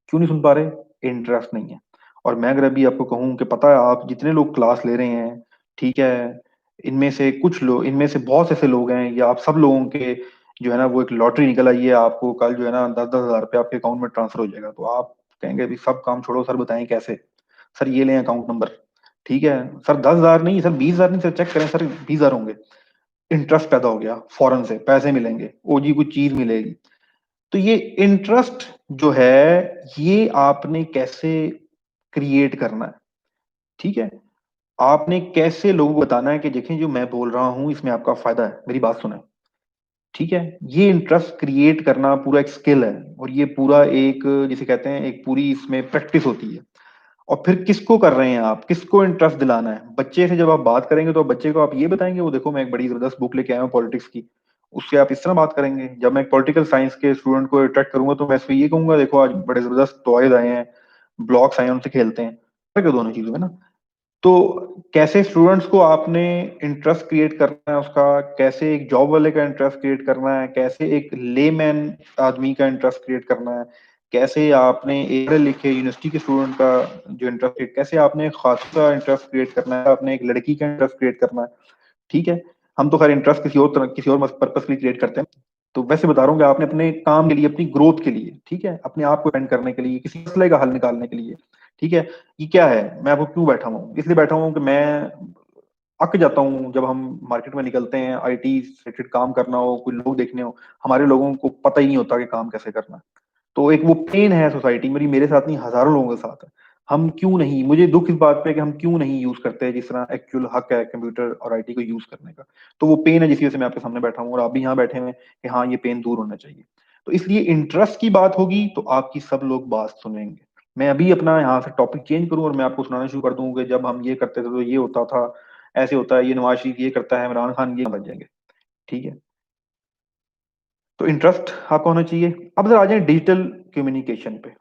क्यों नहीं सुन पा रहे? इंटरेस्ट नहीं है। और मैं अगर अभी आपको कहूं कि पता है आप जितने लोग क्लास ले रहे हैं, ठीक है, इनमें से कुछ लोग, इनमें से बहुत से ऐसे लोग हैं, या आप सब लोगों के जो है ना वो एक लॉटरी निकल आई है, आपको कल जो है ना 10-10 हज़ार रुपये आपके अकाउंट में ट्रांसफर हो जाएगा, तो आप कहेंगे अभी सब काम छोड़ो सर, बताएं कैसे? सर ये लें अकाउंट नंबर, ठीक है सर, 10 हज़ार नहीं सर, 20 हज़ार नहीं सर, चेक करें सर, 20 हज़ार होंगे। इंटरेस्ट पैदा हो गया, फौरन से पैसे मिलेंगे, ओ जी कुछ चीज मिलेगी। तो ये इंटरेस्ट जो है, ये आपने कैसे क्रिएट करना है, ठीक है? आपने कैसे लोगों को बताना है कि देखें जो मैं बोल रहा हूं इसमें आपका फायदा है, मेरी बात सुने, ठीक है? ये इंटरेस्ट क्रिएट करना पूरा एक स्किल है, और ये पूरा एक, जिसे कहते हैं एक पूरी इसमें प्रैक्टिस होती है। और फिर किसको कर रहे हैं आप, किसको इंटरेस्ट दिलाना है? बच्चे से जब आप बात करेंगे तो बच्चे को आप ये बताएंगे वो देखो मैं एक बड़ी जबरदस्त बुक लेके आया हूँ पॉलिटिक्स की, उससे आप इस तरह बात करेंगे। जब मैं पॉलिटिकल साइंस के स्टूडेंट को अट्रैक्ट करूंगा तो मैं इसको ये कहूंगा देखो आज बड़े जबरदस्त टॉयज आए हैं, ब्लॉक्स आए हैं, उनसे खेलते हैं। फर्क है दोनों चीजों में ना। तो कैसे स्टूडेंट्स को आपने इंटरेस्ट क्रिएट करना है उसका, कैसे एक जॉब वाले का इंटरेस्ट क्रिएट करना है, कैसे एक लेमैन आदमी का इंटरेस्ट क्रिएट करना है, कैसे आपने एक पढ़े लिखे यूनिवर्सिटी के स्टूडेंट का जो इंटरेस्ट, कैसे आपने एक खास का इंटरेस्ट क्रिएट करना है, आपने एक लड़की का इंटरेस्ट क्रिएट करना है, ठीक है? हम तो खैर इंटरेस्ट किसी और तरह, किसी और पर्पस के लिए क्रिएट करते हैं। तो वैसे बता रहा हूँ कि आपने अपने काम के लिए, अपनी ग्रोथ के लिए, ठीक है, अपने आप को एंड करने के लिए, किसी मसले का हल निकालने के लिए, ठीक है? ये क्या है, मैं आपको क्यों बैठा हुआ हूँ? इसलिए बैठा हुआ हूँ कि मैं अक जाता हूँ जब हम मार्केट में निकलते हैं, आईटी रिलेटेड काम करना हो, कोई लोग देखने हो, हमारे लोगों को पता ही नहीं होता कि काम कैसे करना है। तो एक वो पेन है सोसाइटी मेरी, मेरे साथ नहीं हजारों लोगों के साथ है। हम क्यों नहीं, मुझे दुख इस बात पे है कि हम क्यों नहीं यूज करते हैं जिस तरह एक्चुअल हक है कंप्यूटर और आईटी को यूज करने का। तो वो पेन है जिसकी वजह से मैं आपके सामने बैठा हूँ और आप भी यहाँ बैठे हुए हैं कि हाँ ये पेन दूर होना चाहिए। तो इसलिए इंटरेस्ट की बात होगी तो आपकी सब लोग बात सुनेंगे। मैं अभी अपना यहाँ से टॉपिक चेंज करूँ और मैं आपको सुनाना शुरू कर दूँ कि जब हम ये करते थे तो ये होता था, ऐसे होता है, ये नवाज शरीफ ये करता है, इमरान खान ये, बन जाएंगे। ठीक है, तो इंटरेस्ट आपका होना चाहिए। अब जरा आ जाए डिजिटल कम्युनिकेशन पे।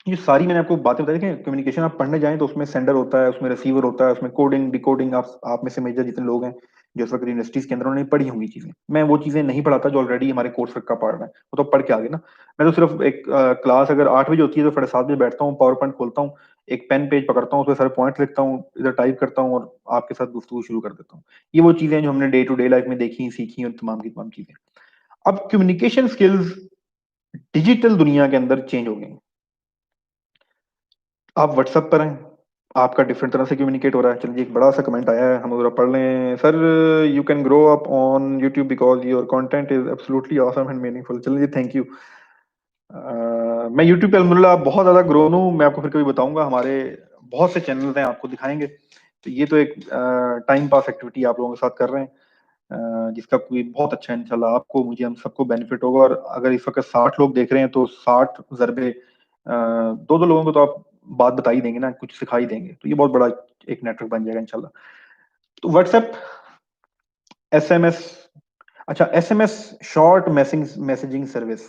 ये सारी मैंने आपको बातें बताई कि कम्युनिकेशन आप पढ़ने जाएं तो उसमें सेंडर होता है, उसमें रिसीवर होता है, उसमें कोडिंग डिकोडिंग, आप में से मेजर जितने लोग हैं जो इस वक्त यूनिवर्सिटीज के अंदर, उन्होंने पढ़ी होंगी चीजें। मैं वो चीजें नहीं पढ़ाता जो ऑलरेडी हमारे कोर्स का पार्ट है, वो तो पढ़ के आगे ना। मैं तो सिर्फ एक क्लास अगर 8 बजे होती है तो 7:30 बजे बैठता हूँ, पावर पॉइंट खोलता हूँ, एक पेन पेज पकड़ता हूँ, उसमें सारे पॉइंट लिखता हूँ, इधर टाइप करता हूँ और आपके साथ गुफ्तगू शुरू कर देता हूँ। ये वो चीजें जो हमने डे टू डे लाइफ में देखी सीखी और तमाम की तमाम चीजें। अब कम्युनिकेशन स्किल्स डिजिटल दुनिया के अंदर चेंज हो गई हैं। आप व्हाट्सएप पर हैं, आपका डिफरेंट तरह से कम्युनिकेट हो रहा है। चलिए एक बड़ा सा कमेंट आया है, हम जरा पढ़ लें। Sir, you can grow up on YouTube because your content is absolutely awesome and meaningful. चलिए थैंक यू। मैं यूट्यूब पे अल्हम्दुलिल्लाह बहुत ज्यादा ग्रोन हूँ, मैं आपको फिर कभी बताऊंगा, हमारे बहुत से चैनल हैं, आपको दिखाएंगे। तो ये तो एक टाइम पास एक्टिविटी आप लोगों के साथ कर रहे हैं, जिसका कोई बहुत अच्छा है, इंशाल्लाह आपको, मुझे, हम सबको बेनिफिट होगा। और अगर इस वक्त 60 लोग देख रहे हैं तो 60 ज़रबे दो दो लोगों को तो आप बात बता ही देंगे ना, कुछ सिखा ही देंगे, तो ये बहुत बड़ा एक नेटवर्क बन जाएगा इंशाल्लाह। तो व्हाट्सएप, एसएमएस, अच्छा एसएमएस, शॉर्ट मैसेजिंग सर्विस,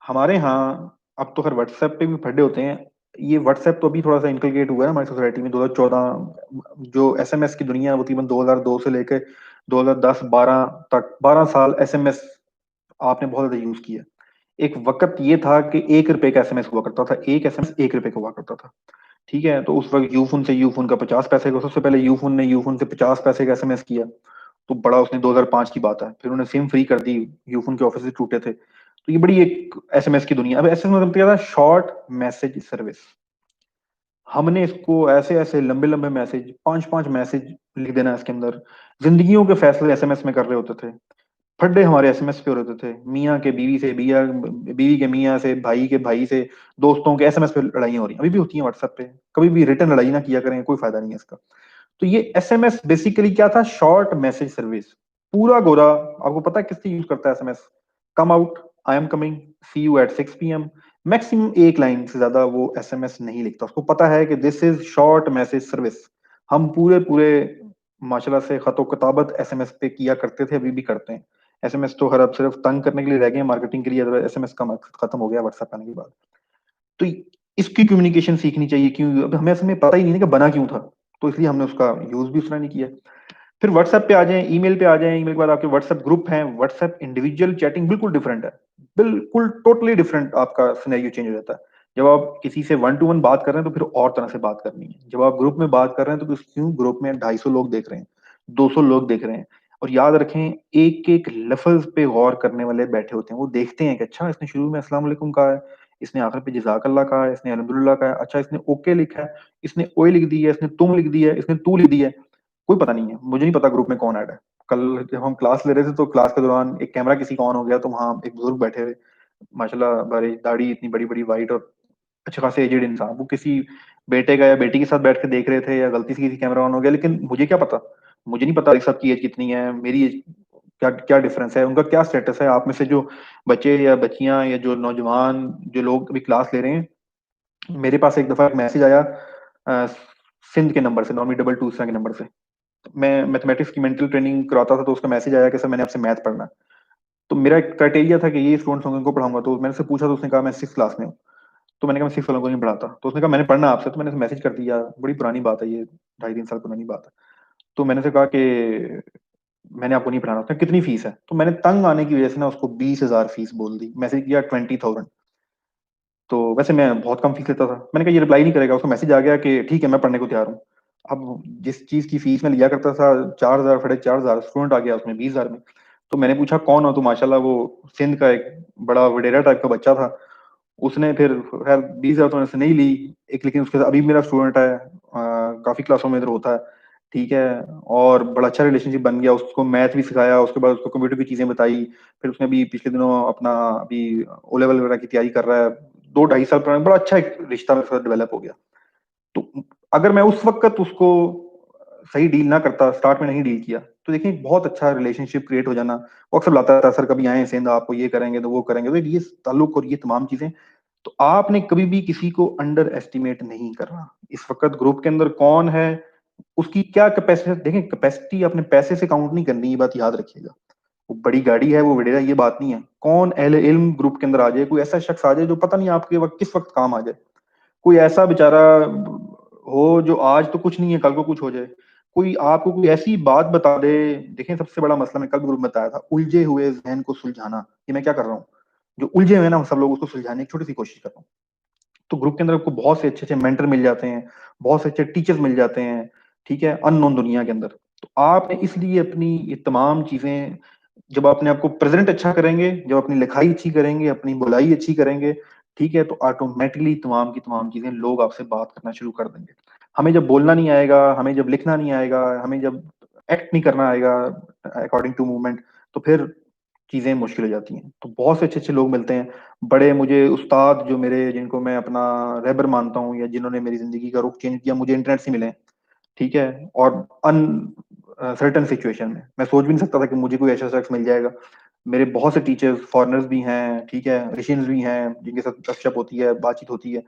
हमारे यहाँ अब तो खैर व्हाट्सएप पे भी फड्डे होते हैं। ये व्हाट्सएप तो अभी थोड़ा सा इंकलकेट हुआ है हमारी सोसाइटी में 2014। जो एसएमएस की दुनिया है वो तकरीबन 2002 से लेकर 2010-12 तक, 12 साल एसएमएस आपने बहुत ज्यादा यूज किया। एक वक्त ये था कि 1 रुपए का एसएमएस हुआ करता था, एक एसएमएस 1 रुपए का हुआ करता था। ठीक है, तो उस वक्त यूफोन से, यूफोन का 50 पैसे का, सबसे पहले यूफोन ने यूफोन से 50 पैसे का एसएमएस किया। तो बड़ा, उसने 2005 की बात है, फिर उन्होंने सिम फ्री कर दी, यूफोन के ऑफिस टूटे थे। तो ये बड़ी एक एसएमएस की दुनिया। अब एसएमएस मतलब क्या था, शॉर्ट मैसेज सर्विस। हमने इसको ऐसे ऐसे लंबे लंबे मैसेज, 5-5 मैसेज लिख देना इसके अंदर, जिंदगियों के फैसले एसएमएस में कर रहे होते थे। फड्डे हमारे एसएमएस पे हो रहे थे, मियाँ के बीवी से, बिया बीवी के मियाँ से, भाई के भाई से, दोस्तों के एसएमएस पे लड़ाइयाँ हो रही हैं, अभी भी होती हैं व्हाट्सएप पे। कभी भी रिटर्न लड़ाई ना किया करें, कोई फायदा नहीं है इसका। तो ये एसएमएस बेसिकली क्या था, शॉर्ट मैसेज सर्विस। पूरा गोरा, आपको पता है किससे यूज करता है SMS? Come out, I am coming, see you at 6 PM, maximum एक लाइन से ज्यादा वो एसएमएस नहीं लिखता। उसको पता है कि this is short message service. हम पूरे पूरे माशाल्लाह से खतो किताबत एसएमएस पे किया करते थे, अभी भी करते हैं। एसएमएस तो खैर अब सिर्फ तंग करने के लिए रह गए हैं, मार्केटिंग के लिए, एसएमएस का मकसद खत्म हो गया व्हाट्सएप आने के बाद। तो इसकी कम्युनिकेशन सीखनी चाहिए, क्यों, अब हमें असल में पता ही नहीं ना कि बना क्यों था, तो इसलिए हमने उसका यूज भी उतना नहीं किया। फिर व्हाट्सएप पे आ जाएं, ईमेल पे आ जाएं, ईमेल के बाद आपके व्हाट्सएप ग्रुप हैं, व्हाट्सएप इंडिविजुअल चैटिंग बिल्कुल डिफरेंट है, बिल्कुल टोटली डिफरेंट, आपका सिनेरियो चेंज हो जाता है। जब आप किसी से 1 to 1 बात कर रहे हैं तो फिर और तरह से बात करनी है, जब आप ग्रुप में बात कर रहे हैं तो क्यों ग्रुप में 250 लोग देख रहे हैं, 200 लोग देख रहे हैं। और याद रखें, एक एक लफ्ज पे गौर करने वाले बैठे होते हैं, वो देखते हैं कि अच्छा इसने शुरू में अस्सलाम वालेकुम कहा है, इसने आखिर पे जज़ाकल्लाह कहा है, इसने अल्हम्दुलिल्लाह कहा है, अच्छा इसने ओके लिखा है, इसने ओए लिख दी है, इसने तुम लिख दिया है, इसने तू लिख दिया है। कोई पता नहीं है, मुझे नहीं पता ग्रुप में कौन ऐड है। कल जब हम क्लास ले रहे थे तो क्लास के दौरान एक कैमरा किसी का ऑन हो गया, तो वहाँ एक बुजुर्ग बैठे हुए, माशाल्लाह बड़ी दाढ़ी इतनी बड़ी बड़ी वाइट और अच्छे खासे एजेड इंसान, वो किसी बेटे का या बेटी के साथ बैठ के देख रहे थे, या गलती से किसी कैमरा ऑन हो गया, लेकिन मुझे क्या पता, मुझे नहीं पता इस सबकी एज कितनी है, मेरी एज क्या क्या डिफरेंस है, उनका क्या स्टेटस है। आप में से जो बच्चे या बच्चियां या जो नौजवान जो लोग अभी क्लास ले रहे हैं, मेरे पास एक दफा एक मैसेज आया सिंध के नंबर से, नॉर्मी डबल टू के नंबर से। मैं मैथमेटिक्स की मेंटल ट्रेनिंग कराता था, तो उसका मैसेज आया कि सर मैंने आपसे मैथ पढ़ना है। तो मेरा एक क्राइटेरिया था कि ये स्टूडेंट्स होंगे इनको पढ़ाऊंगा, तो मैंने उससे पूछा, तो उसने कहा मैं 6 क्लास में हूँ। तो मैंने कहा मैं 6 वालों को नहीं पढ़ाता। तो उसने कहा मैंने पढ़ना है आपसे, तो मैंने मैसेज कर दिया, बड़ी पुरानी बात है ये, 2.5-3 साल पुरानी बात है। तो मैंने उसे कहा कि मैंने आपको नहीं पढ़ाना। उसने कितनी फीस है, तो मैंने तंग आने की वजह से ना उसको 20,000 फीस बोल दी, मैसेज किया 20,000। तो वैसे मैं बहुत कम फीस लेता था, मैंने कहा ये रिप्लाई नहीं करेगा, उसको मैसेज आ गया कि ठीक है मैं पढ़ने को तैयार हूँ। अब जिस चीज की फीस मैं लिया करता था 4,000 4,500, स्टूडेंट आ गया उसमें 20,000 में। तो मैंने पूछा कौन हो, तो माशाल्लाह वो सिंध का एक बड़ा वडेरा टाइप का बच्चा था। उसने फिर खैर 20,000 तो मैंने से नहीं ली एक, लेकिन उसके साथ अभी मेरा स्टूडेंट है, काफी क्लासों में इधर होता है। ठीक है, और बड़ा अच्छा रिलेशनशिप बन गया, उसको मैथ भी सिखाया, उसके बाद उसको कंप्यूटर की चीजें बताई। फिर उसने भी पिछले दिनों अपना अभी ओ लेवल वगैरह की तैयारी कर रहा है। 2 ढाई साल पुराना बड़ा अच्छा एक रिश्ता मेरे साथ डेवलप हो गया। तो अगर मैं उस वक्त उसको सही डील ना करता, स्टार्ट में नहीं डील किया, तो देखिए बहुत अच्छा रिलेशनशिप क्रिएट हो जाना। वो अक्सर लाता था, सर कभी आए सेंध, आपको ये करेंगे तो वो करेंगे, तो ये ताल्लुक और ये तमाम चीजें। तो आपने कभी भी किसी को अंडर एस्टिमेट नहीं करना। इस वक्त ग्रुप के अंदर कौन है, उसकी क्या कैपेसिटी, देखें कैपेसिटी अपने पैसे से काउंट नहीं करनी, ये बात याद रखिएगा। वो बड़ी गाड़ी है वो वडेरा, ये बात नहीं है। कौन अहले इल्म ग्रुप के अंदर आ जाए, कोई ऐसा शख्स आ जाए जो पता नहीं आपके वक्त किस वक्त काम आ जाए। कोई ऐसा बेचारा हो जो आज तो कुछ नहीं है, कल को कुछ हो जाए। कोई आपको कोई ऐसी बात बता दे। देखें सबसे बड़ा मसला, मैं कल ग्रुप में बताया था, उलझे हुए जहन को सुलझाना। ये मैं क्या कर रहा हूँ, जो उलझे हुए हैं ना हम सब लोग, उसको सुलझाने की छोटी सी कोशिश कर रहा हूँ। तो ग्रुप के अंदर आपको बहुत से अच्छे अच्छे मेंटर मिल जाते हैं, बहुत से अच्छे टीचर्स मिल जाते हैं, ठीक है, अननोन दुनिया के अंदर। तो आपने इसलिए अपनी ये तमाम चीजें, जब अपने आप को प्रेजेंट अच्छा करेंगे, जब अपनी लिखाई अच्छी करेंगे, अपनी बुलाई अच्छी करेंगे, ठीक है, तो ऑटोमेटिकली तमाम की तमाम चीजें लोग आपसे बात करना शुरू कर देंगे। हमें जब बोलना नहीं आएगा, हमें जब लिखना नहीं आएगा, हमें जब एक्ट नहीं करना आएगा अकॉर्डिंग टू मूवमेंट, तो फिर चीजें मुश्किल हो जाती हैं। तो बहुत से अच्छे अच्छे लोग मिलते हैं, बड़े मुझे उस्ताद जो मेरे, जिनको मैं अपना रहबर मानता हूँ, या जिन्होंने मेरी जिंदगी का रुख चेंज किया, मुझे इंटरनेट से मिले। ठीक है, और अन सर्टन सिचुएशन में मैं सोच भी नहीं सकता था कि मुझे कोई ऐसा शख्स मिल जाएगा। मेरे बहुत से टीचर्स फॉरेनर्स भी हैं, ठीक है, रशियंस भी हैं, जिनके साथ गपशप होती है, बातचीत होती है।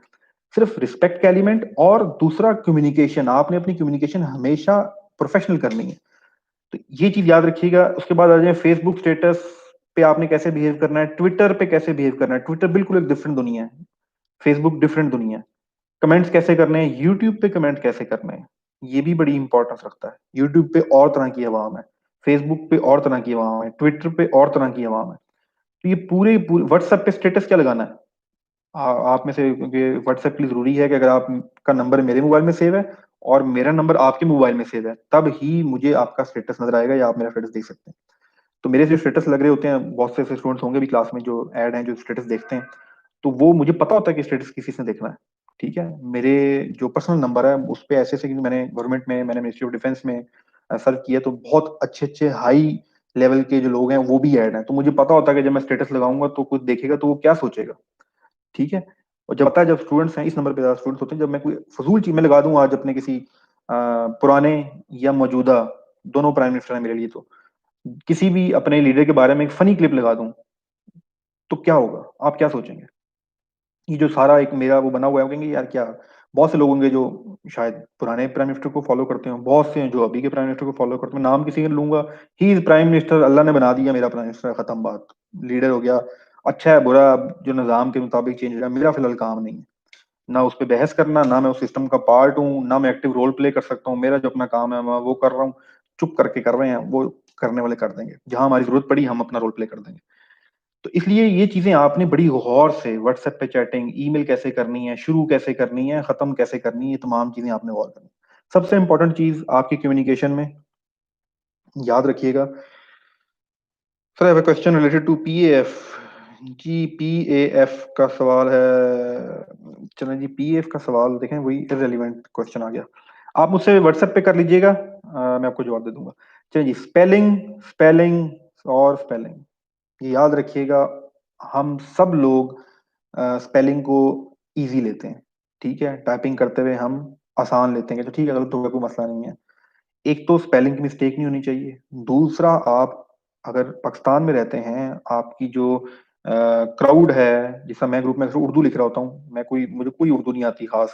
सिर्फ रिस्पेक्ट का एलिमेंट, और दूसरा कम्युनिकेशन, आपने अपनी कम्युनिकेशन हमेशा प्रोफेशनल करनी है। तो ये चीज याद रखिएगा। उसके बाद आ जाए फेसबुक स्टेटस पे आपने कैसे बिहेव करना है, ट्विटर पे कैसे बिहेव करना है। ट्विटर बिल्कुल एक डिफरेंट दुनिया है, फेसबुक डिफरेंट दुनिया है। कमेंट्स कैसे करने हैं, यूट्यूब पे कमेंट कैसे करने हैं, ये भी बड़ी इंपॉर्टेंस रखता है। यूट्यूब पे और तरह की आवाम है, फेसबुक पे और तरह की आवाम है, ट्विटर पे और तरह की आवाम है। तो ये पूरे पूरे व्हाट्सएप पे स्टेटस क्या लगाना है, आप में से, क्योंकि व्हाट्सएप के लिए जरूरी है कि अगर आपका नंबर मेरे मोबाइल में सेव है और मेरा नंबर आपके मोबाइल में सेव है, तब ही मुझे आपका स्टेटस नजर आएगा या आप मेरा स्टेटस देख सकते हैं। तो मेरे जो स्टेटस लग रहे होते हैं, बहुत से ऐसे स्टूडेंट्स होंगे भी क्लास में जो ऐड हैं, जो स्टेटस देखते हैं, तो वो मुझे पता होता है कि स्टेटस किसी ने देखना है। ठीक है, मेरे जो पर्सनल नंबर है उस पे ऐसे ऐसे, क्योंकि मैंने गवर्नमेंट में, मैंने मिनिस्ट्री ऑफ डिफेंस में सर्व किया, तो बहुत अच्छे अच्छे हाई लेवल के जो लोग हैं वो भी ऐड हैं। तो मुझे पता होता है कि जब मैं स्टेटस लगाऊंगा तो कुछ देखेगा तो वो क्या सोचेगा। ठीक है, और जब पता है, जब स्टूडेंट्स हैं, इस नंबर पे ज्यादा स्टूडेंट्स होते हैं, जब मैं कोई फजूल चीज में लगा दूं आज अपने किसी पुराने या मौजूदा, दोनों प्राइम मिनिस्टर हैं मेरे लिए, तो किसी भी अपने लीडर के बारे में एक फनी क्लिप लगा दूं, तो क्या होगा, आप क्या सोचेंगे। ये जो सारा एक मेरा वो बना हुआ है, वो कहेंगे यार क्या। बहुत से लोग होंगे जो शायद पुराने प्राइम मिनिस्टर को फॉलो करते हो, बहुत से हैं जो अभी के प्राइम मिनिस्टर को फॉलो करते हैं। नाम किसी का लूंगा, ही इज प्राइम मिनिस्टर, अल्लाह ने बना दिया मेरा प्राइम मिनिस्टर, खत्म बात, लीडर हो गया। अच्छा है बुरा, अब जो निजाम के मुताबिक चेंज होगा, मेरा फिलहाल काम नहीं है ना उस पर बहस करना, ना मैं उस सिस्टम का पार्ट हूँ, ना मैं एक्टिव रोल प्ले कर सकता हूँ। मेरा जो अपना काम है मैं वो कर रहा हूँ, चुप करके कर रहे हैं, वो करने वाले कर देंगे, जहां हमारी जरूरत पड़ी हम अपना रोल प्ले कर देंगे। तो इसलिए ये चीजें आपने बड़ी गौर से, व्हाट्सएप पे चैटिंग, ईमेल कैसे करनी है, शुरू कैसे करनी है, खत्म कैसे करनी है, ये तमाम चीजें आपने गौर करनी है। सबसे इंपॉर्टेंट चीज आपकी कम्युनिकेशन में याद रखिएगा। Sir, I have a question related to PAF. जी, पीएएफ का सवाल है। चलें जी, पीएएफ का सवाल देखें, वही इररिलेवेंट क्वेश्चन आ गया। आप मुझसे व्हाट्सएप पे कर लीजिएगा, मैं आपको जवाब दे दूंगा। चलिए जी, स्पेलिंग, स्पेलिंग और स्पेलिंग, ये याद रखिएगा। हम सब लोग स्पेलिंग को इजी लेते हैं, ठीक है, टाइपिंग करते हुए हम आसान लेते हैं, तो ठीक है, गलत होगा कोई मसला नहीं है। एक तो स्पेलिंग की मिस्टेक नहीं होनी चाहिए। दूसरा, आप अगर पाकिस्तान में रहते हैं, आपकी जो क्राउड है, जिसका मैं ग्रुप में अक्सर उर्दू लिख रहा होता हूँ, मैं कोई, मुझे कोई उर्दू नहीं आती खास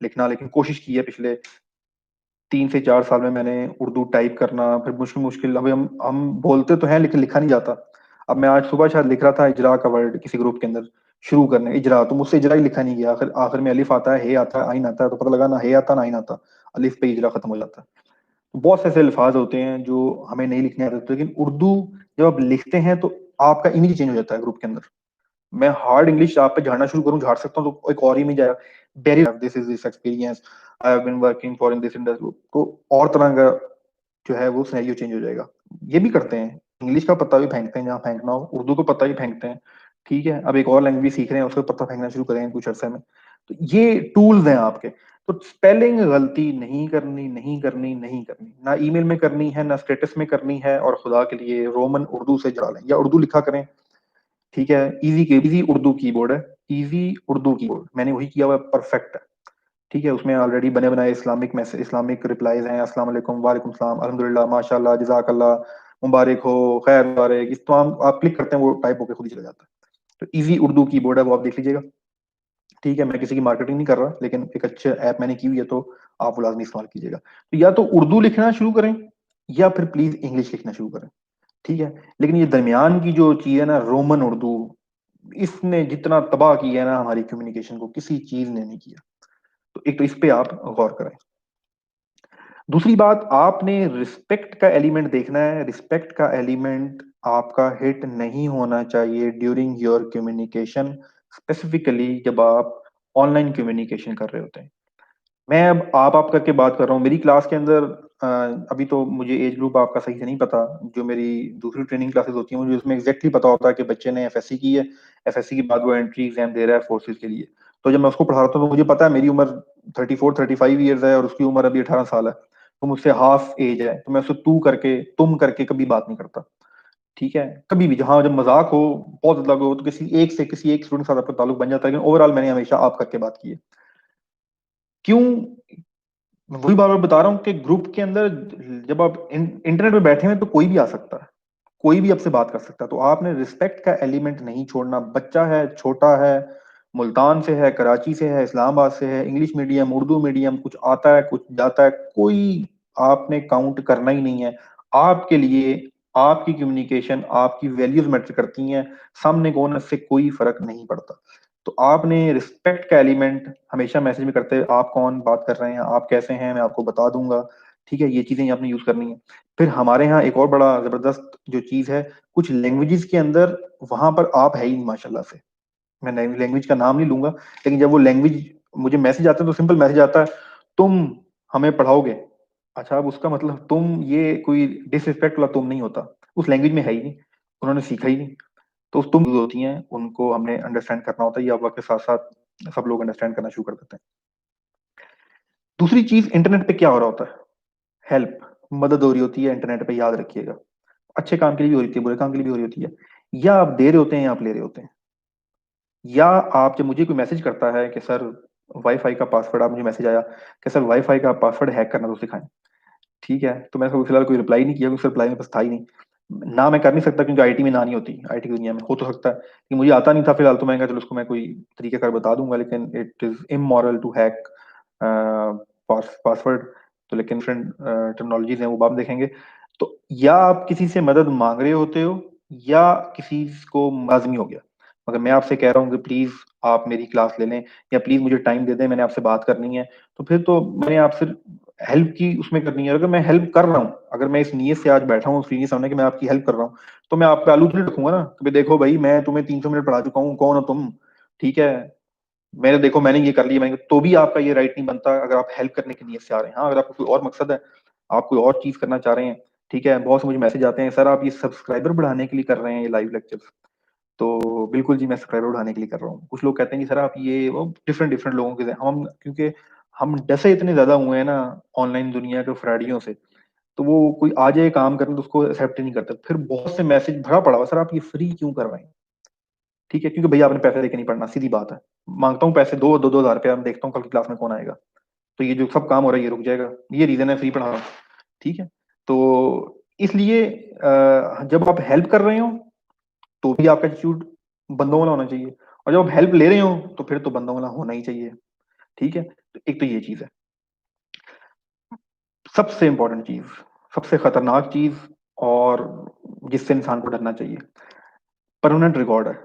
लिखना, लेकिन कोशिश की है पिछले 3 से 4 साल में मैंने उर्दू टाइप करना, फिर मुश्किल मुश्किल, अभी हम बोलते तो हैं लेकिन लिखा नहीं जाता। अब मैं आज सुबह शायद लिख रहा था इजरा का वर्ड किसी ग्रुप के अंदर, शुरू करने इजरा, तो मुझसे इजरा ही लिखा नहीं गया। आखिर आखिर में अलिफ आता है, हे आता है, आइन आता है, तो पता लगा ना हे आता ना आइन आता, अलिफ पे इजरा खत्म हो जाता है। तो बहुत से ऐसे अल्फाज होते हैं जो हमें नहीं लिखने आते, लेकिन उर्दू जब आप लिखते हैं तो आपका इमेज चेंज हो जाता है ग्रुप के अंदर। मैं हार्ड इंग्लिश आप पे झाड़ना शुरू करूं, झाड़ सकता हूं, तो एक और इमेज आया, very this is this experience, I have been working for in this industry, तो और तरह का जो है वो सिनेरियो चेंज हो जाएगा। ये भी करते हैं, इंग्लिश का पत्ता भी फेंकते हैं जहाँ फेंकना हो, उर्दू का पत्ता भी फेंकते हैं। ठीक है, अब एक और लैंग्वेज सीख रहे हैं, उसका पत्ता फेंकना शुरू करेंगे कुछ अर्से में। तो ये टूल्स हैं आपके। तो स्पेलिंग गलती नहीं करनी, नहीं करनी, नहीं करनी, ना ईमेल में करनी है, ना स्टेटस में करनी है, और खुदा के लिए रोमन उर्दू से डालें या उर्दू लिखा करें, ठीक है। इजी उर्दू कीबोर्ड है, इजी उर्दू कीबोर्ड, मैंने वही किया हुआ, परफेक्ट है, ठीक है। उसमें ऑलरेडी बने बनाए इस्लामिक मैसेज, इस्लामिक रिप्लाईज हैं, अस्सलाम वालेकुम, वालेकुम सलाम, अल्हम्दुलिल्लाह, माशाल्लाह, जज़ाकल्लाह, मुबारक हो, खैर मुबारक, इस तमाम आप क्लिक करते हैं वो टाइप होकर खुद ही चला जाता है। तो इजी उर्दू कीबोर्ड है, वो आप देख लीजिएगा, ठीक है। मैं किसी की मार्केटिंग नहीं कर रहा, लेकिन एक अच्छे ऐप मैंने की हुई है, तो आप वो लाजमी इस्तेमाल कीजिएगा। तो या तो उर्दू लिखना शुरू करें, या फिर प्लीज इंग्लिश लिखना शुरू करें, ठीक है। लेकिन ये दरमियान की जो चीज है ना, रोमन उर्दू, इसने जितना तबाह किया है ना हमारी कम्युनिकेशन को, किसी चीज ने नहीं किया। तो एक तो इस पे आप गौर करें। दूसरी बात, आपने रिस्पेक्ट का एलिमेंट देखना है। रिस्पेक्ट का एलिमेंट आपका हिट नहीं होना चाहिए ड्यूरिंग योर कम्युनिकेशन, स्पेसिफिकली जब आप ऑनलाइन कम्युनिकेशन कर रहे होते हैं। मैं अब आप करके बात कर रहा हूँ, मेरी क्लास के अंदर अभी तो मुझे एज ग्रुप आपका सही से नहीं पता, जो मेरी दूसरी ट्रेनिंग क्लासेस होती हैं मुझे उसमें एग्जैक्टली पता होता है कि बच्चे ने एफएससी की है, एफएससी के बाद वो एंट्री एग्जाम दे रहा है फोर्सेज के लिए। तो जब मैं उसको पढ़ा रहा था तो मुझे पता है मेरी उम्र 34-35 ईयर्स है और उसकी उम्र अभी 18 साल है, तो मुझसे हाफ एज है, तो मैं उससे तू करके तुम करके कभी बात नहीं करता, ठीक है। कभी भी जहां जब मजाक हो, बहुत ज्यादा हो, तो किसी एक स्टूडेंट के साथ आपका ताल्लुक बन जाता है, लेकिन ओवरऑल मैंने हमेशा आप करके बात की है। क्यों? मैं वही बार बार बता रहा हूँ कि ग्रुप के अंदर जब आप इंटरनेट पे बैठे हैं तो कोई भी आ सकता है, कोई भी आपसे बात कर सकता है, तो आपने रिस्पेक्ट का एलिमेंट नहीं छोड़ना। बच्चा है, छोटा है, मुल्तान से है, कराची से है, इस्लामाबाद से है, इंग्लिश मीडियम, उर्दू मीडियम, कुछ आता है, कुछ जाता है, कोई आपने काउंट करना ही नहीं है। आपके लिए आपकी कम्युनिकेशन, आपकी वैल्यूज मैटर करती हैं, सामने कौन है इससे कोई फर्क नहीं पड़ता। तो आपने रिस्पेक्ट का एलिमेंट हमेशा मैसेज में करते हैं, आप कौन बात कर रहे हैं, आप कैसे हैं, मैं आपको बता दूंगा, ठीक है। ये चीजें आपने यूज करनी है। फिर हमारे यहाँ एक और बड़ा जबरदस्त जो चीज है, कुछ लैंग्वेजेस के अंदर वहां पर आप है ही नहीं माशाल्लाह से, मैं लैंग्वेज का नाम नहीं लूंगा, लेकिन जब वो लैंग्वेज मुझे मैसेज आता है तो सिंपल मैसेज आता है, तुम हमें पढ़ाओगे। अच्छा, अब उसका मतलब तुम ये कोई डिसरिस्पेक्ट वाला तुम नहीं होता, उस लैंग्वेज में है ही नहीं, उन्होंने सीखा ही नहीं। तो तुम यूज होती हैं, उनको हमने अंडरस्टैंड करना होता है, या वक्त के साथ साथ सब लोग अंडरस्टैंड करना शुरू कर देते हैं। दूसरी चीज, इंटरनेट पे क्या हो रहा होता है, हेल्प, मदद हो रही होती है इंटरनेट पे, याद रखिएगा। अच्छे काम के लिए भी हो रही होती है, बुरे काम के लिए भी हो रही होती है। या आप दे रहे होते हैं या आप ले रहे होते हैं। या आप जब मुझे कोई मैसेज करता है कि सर वाईफाई का पासवर्ड, आप मुझे मैसेज आया कि सर वाईफाई का पासवर्ड हैक करना तो सिखाएं, ठीक है। तो मैंने फिलहाल कोई रिप्लाई नहीं किया, क्योंकि रिप्लाई मेरे पास था ही नहीं, ना मैं कर नहीं सकता, क्योंकि आईटी में ना नहीं होती, आईटी की दुनिया में हो तो सकता है कि मुझे आता नहीं था फिलहाल, तो मैं कहा चलो उसको मैं कोई तरीके कर बता दूंगा, लेकिन it is immoral to hack password. तो लेकिन डिफरेंट टेक्नोलॉजीज हैं, वो आप देखेंगे। तो या आप किसी से मदद मांग रहे होते हो, या किसी को लाजमी हो गया, मगर मैं आपसे कह रहा हूँ कि प्लीज आप मेरी क्लास ले लें, या प्लीज मुझे टाइम दे दें, मैंने आपसे बात करनी है। तो फिर तो मैंने आपसे हेल्प की उसमें करनी है। अगर मैं हेल्प कर रहा हूँ, अगर मैं इस नीयत से आज बैठा हूँ स्क्रीन के सामने कि मैं आपकी हेल्प कर रहा हूँ, तो मैं आप पे आलू थोड़ी रखूंगा ना कि भाई देखो भाई मैं तुम्हें 300 मिनट पढ़ा चुका हूँ, कौन हो तुम, ठीक है, मैंने देखो मैंने ये कर लिया, मैंने तो भी आपका ये राइट नहीं बनता अगर आप हेल्प करने की नीयत से आ रहे हैं। हाँ, अगर आपको कोई और मकसद है, आप कोई और चीज करना चाह रहे हैं, ठीक है। बहुत से मुझे मैसेज आते हैं, सर आप ये सब्सक्राइबर बढ़ाने के लिए कर रहे हैं ये लाइव लेक्चर्स, तो बिल्कुल जी मैं सब्सक्राइबर बढ़ाने के लिए कर रहा हूँ। कुछ लोग कहते हैं कि सर आप ये वो, डिफरेंट डिफरेंट लोगों के, हम क्योंकि हम डसे इतने ज्यादा हुए हैं ना ऑनलाइन दुनिया के फ्रॉडियों से, तो वो कोई आ जाए काम करने तो उसको एक्सेप्ट ही नहीं करता। फिर बहुत से मैसेज भरा पड़ा हुआ, सर आप ये फ्री क्यों कर रहे हैं, ठीक है, क्योंकि भैया आपने पैसे देके नहीं पढ़ना, सीधी बात है। मांगता हूँ पैसे, 2-2 हज़ार रुपया, मैं देखता हूँ कल की क्लास में कौन आएगा, तो ये जो सब काम हो रहा है ये रुक जाएगा, ये रीजन है फ्री पढ़ा रहा हूँ, ठीक है। तो इसलिए जब आप हेल्प कर रहे हो तो भी आपका एटीट्यूड बंदों वाला होना चाहिए, और जब आप हेल्प ले रहे हो तो फिर तो बंदों वाला होना ही चाहिए, ठीक है। तो एक तो ये चीज है, सबसे इंपॉर्टेंट चीज, सबसे खतरनाक चीज, और जिससे इंसान को डरना चाहिए, परमानेंट रिकॉर्ड है।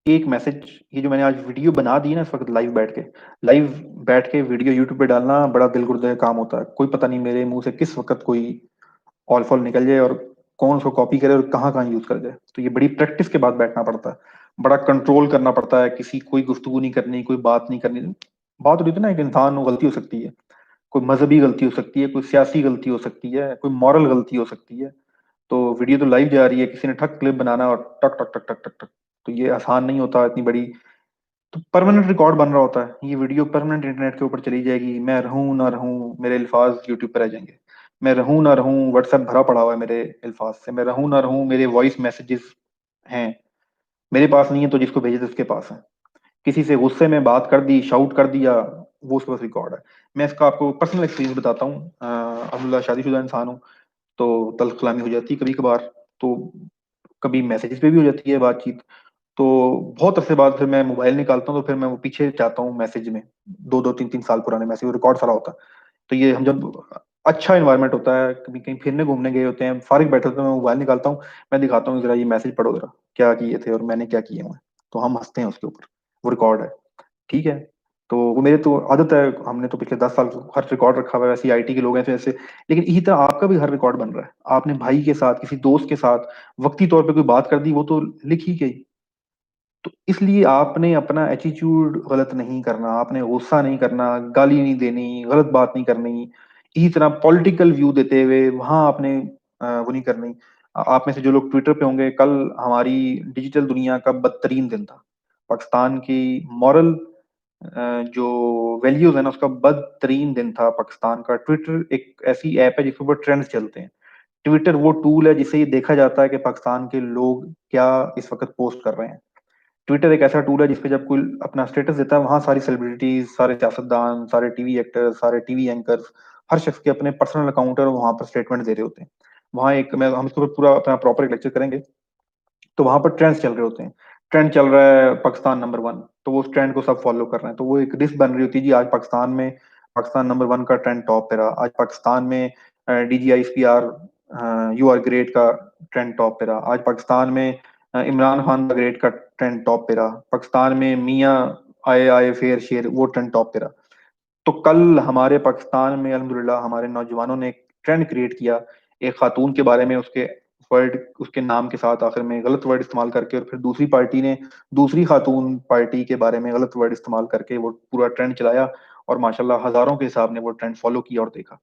एक मैसेज, ये जो मैंने आज वीडियो बना दी ना इस वक्त लाइव बैठ के वीडियो यूट्यूब पे डालना बड़ा दिल गुर्दे का काम होता है। कोई पता नहीं मेरे मुंह से किस वक्त कोई ऑल फॉल निकल जाए, और कौन उसको कॉपी करे और कहाँ कहाँ यूज कर जाए। तो ये बड़ी प्रैक्टिस के बाद बैठना पड़ता है, बड़ा कंट्रोल करना पड़ता है, किसी कोई गुफ्तगू नहीं करनी, कोई बात नहीं करनी। बात हो रही थी ना, एक इंसान हो, गलती हो सकती है, कोई मजहबी गलती हो सकती है, कोई सियासी गलती हो सकती है, कोई मॉरल गलती हो सकती है। तो वीडियो तो लाइव जा रही है, किसी ने ठक क्लिप बनाना और टक टक टक टक टक टक, तो ये आसान नहीं होता, इतनी बड़ी तो परमानेंट रिकॉर्ड बन रहा होता है, ये वीडियो परमानेंट इंटरनेट के ऊपर चली जाएगी। मैं रहूं ना रहूं, मेरे अल्फाज यूट्यूब पर रह जाएंगे। मैं रहूं ना रहूं, व्हाट्सएप भरा पड़ा हुआ है मेरे अल्फाज से। मैं रहूं ना रहूं, मेरे वॉइस मैसेजेस हैं, मेरे पास नहीं है तो जिसको भेजे थे उसके पास है। किसी से गुस्से में बात कर दी, शाउट कर दिया, वो उसके पास रिकॉर्ड है। मैं इसका आपको पर्सनल एक्सपीरियंस बताता हूँ। अब्दुल्ला शादीशुदा इंसान हूँ, तो तल्ख कलामी हो जाती है कभी कभार, तो कभी मैसेजेस पे भी हो जाती है बातचीत। तो बहुत अरसे बाद फिर मैं मोबाइल निकालता हूँ, तो फिर मैं वो पीछे जाता हूँ मैसेज में, 2 2 3 3 साल पुराने मैसेज, रिकॉर्ड सारा होता है। तो ये हम जब अच्छा इन्वायरमेंट होता है, कभी कहीं फिरने घूमने गए होते हैं, फारिग बैठे होते हैं, मैं मोबाइल निकालता हूँ, मैं दिखाता हूँ जरा ये मैसेज पढ़ो जरा, क्या किए थे और मैंने क्या किए हुए हैं। तो हम हंसते हैं उसके ऊपर, वो रिकॉर्ड है, ठीक है। तो वो मेरे तो आदत है, हमने तो पिछले 10 साल हर रिकॉर्ड रखा हुआ है, ऐसी आईटी के लोग हैं तो ऐसे। लेकिन इसी तरह आपका भी हर रिकॉर्ड बन रहा है। आपने भाई के साथ, किसी दोस्त के साथ वक्ती तौर पे कोई बात कर दी, वो तो लिख ही गई। तो इसलिए आपने अपना एटीट्यूड गलत नहीं करना, आपने गुस्सा नहीं करना, गाली नहीं देनी, गलत बात नहीं करनी। इसी तरह पॉलिटिकल व्यू देते हुए वहां आपने वो नहीं करनी। आप में से जो लोग ट्विटर पे होंगे, कल हमारी डिजिटल दुनिया का बदतरीन दिन था। पाकिस्तान की मॉरल जो वैल्यूज है ना, उसका बदतरीन दिन था पाकिस्तान का। ट्विटर एक ऐसी ऐप है जिसके ऊपर ट्रेंड्स चलते हैं। ट्विटर वो टूल है जिससे ये देखा जाता है कि पाकिस्तान के लोग क्या इस वक्त पोस्ट कर रहे हैं। ट्विटर एक ऐसा टूल है जिसपे जब कोई अपना स्टेटस देता है, वहां सारी सेलिब्रिटीज, सारे सियासतदान, सारे टीवी एक्टर्स, सारे टीवी एंकर्स, हर शख्स के अपने पर्सनल अकाउंट है और वहां पर स्टेटमेंट दे रहे होते हैं। वहां एक मैं हम इसके ऊपर पूरा अपना प्रॉपर एक लेक्चर करेंगे। तो वहां पर ट्रेंड्स चल रहे होते हैं। ट्रेंड चल रहा है पाकिस्तान नंबर 1, तो वो उस ट्रेंड को सब फॉलो कर रहे हैं। तो वो एक लिस्ट बन रही होती है जी, आज पाकिस्तान में पाकिस्तान नंबर 1 का ट्रेंड टॉप पे रहा, आज पाकिस्तान में DGISPR यू आर ग्रेट का ट्रेंड टॉप पे रहा, आज पाकिस्तान में इमरान खान द ग्रेट का ट्रेंड टॉप पे रहा, पाकिस्तान में मियाँ आए आए फेर शेर वो ट्रेंड टॉप पे रहा। तो कल हमारे पाकिस्तान में अल्हम्दुलिल्लाह हमारे नौजवानों ने एक ट्रेंड क्रिएट किया, एक खातून के बारे में, उसके वर्ड, उसके नाम के साथ आखिर में गलत वर्ड इस्तेमाल करके, और फिर दूसरी पार्टी ने दूसरी खातून पार्टी के बारे में गलत वर्ड इस्तेमाल करके वो पूरा ट्रेंड चलाया। और माशाल्लाह हजारों के हिसाब ने वो ट्रेंड फॉलो किया और देखा।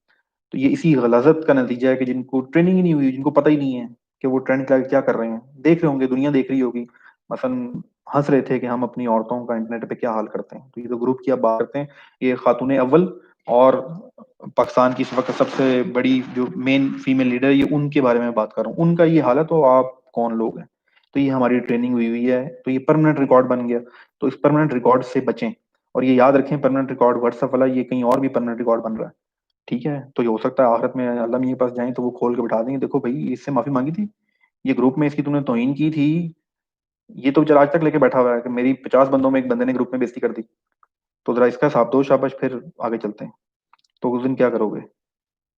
तो ये इसी गलजत का नतीजा है कि जिनको ट्रेनिंग ही नहीं हुई, जिनको पता ही नहीं है कि वो ट्रेंड क्या क्या कर रहे हैं, देख रहे होंगे, दुनिया देख रही होगी। मसलन हंस रहे थे कि हम अपनी औरतों का इंटरनेट पे क्या हाल करते हैं। तो ये जो ग्रुप की आप बात करते हैं, ये खातून अव्वल और पाकिस्तान की इस वक्त सबसे बड़ी जो मेन फीमेल लीडर है, ये उनके बारे में बात कर रहा हूँ। उनका ये हाल है तो आप कौन लोग हैं। तो ये हमारी ट्रेनिंग हुई हुई है, तो ये परमानेंट रिकॉर्ड बन गया। तो इस परमानेंट रिकॉर्ड से बचें। और ये याद रखें, परमानेंट रिकॉर्ड व्हाट्सएप वाला, ये कहीं और भी परमानेंट रिकॉर्ड बन रहा है, ठीक है। तो ये हो सकता है आखिरत में अल्लाह मियां के पास जाएं तो वो खोल के बैठा देंगे, देखो भाई इससे माफी मांगी थी, ये ग्रुप में इसकी तूने तौहीन की थी, ये तो बेचारा आज तक लेके बैठा हुआ है कि मेरी 50 बंदों में एक बंदे ने ग्रुप में बेइज्जती कर दी। तो जरा इसका हिसाब दो, शाबाश, फिर आगे चलते हैं। तो उस दिन क्या करोगे।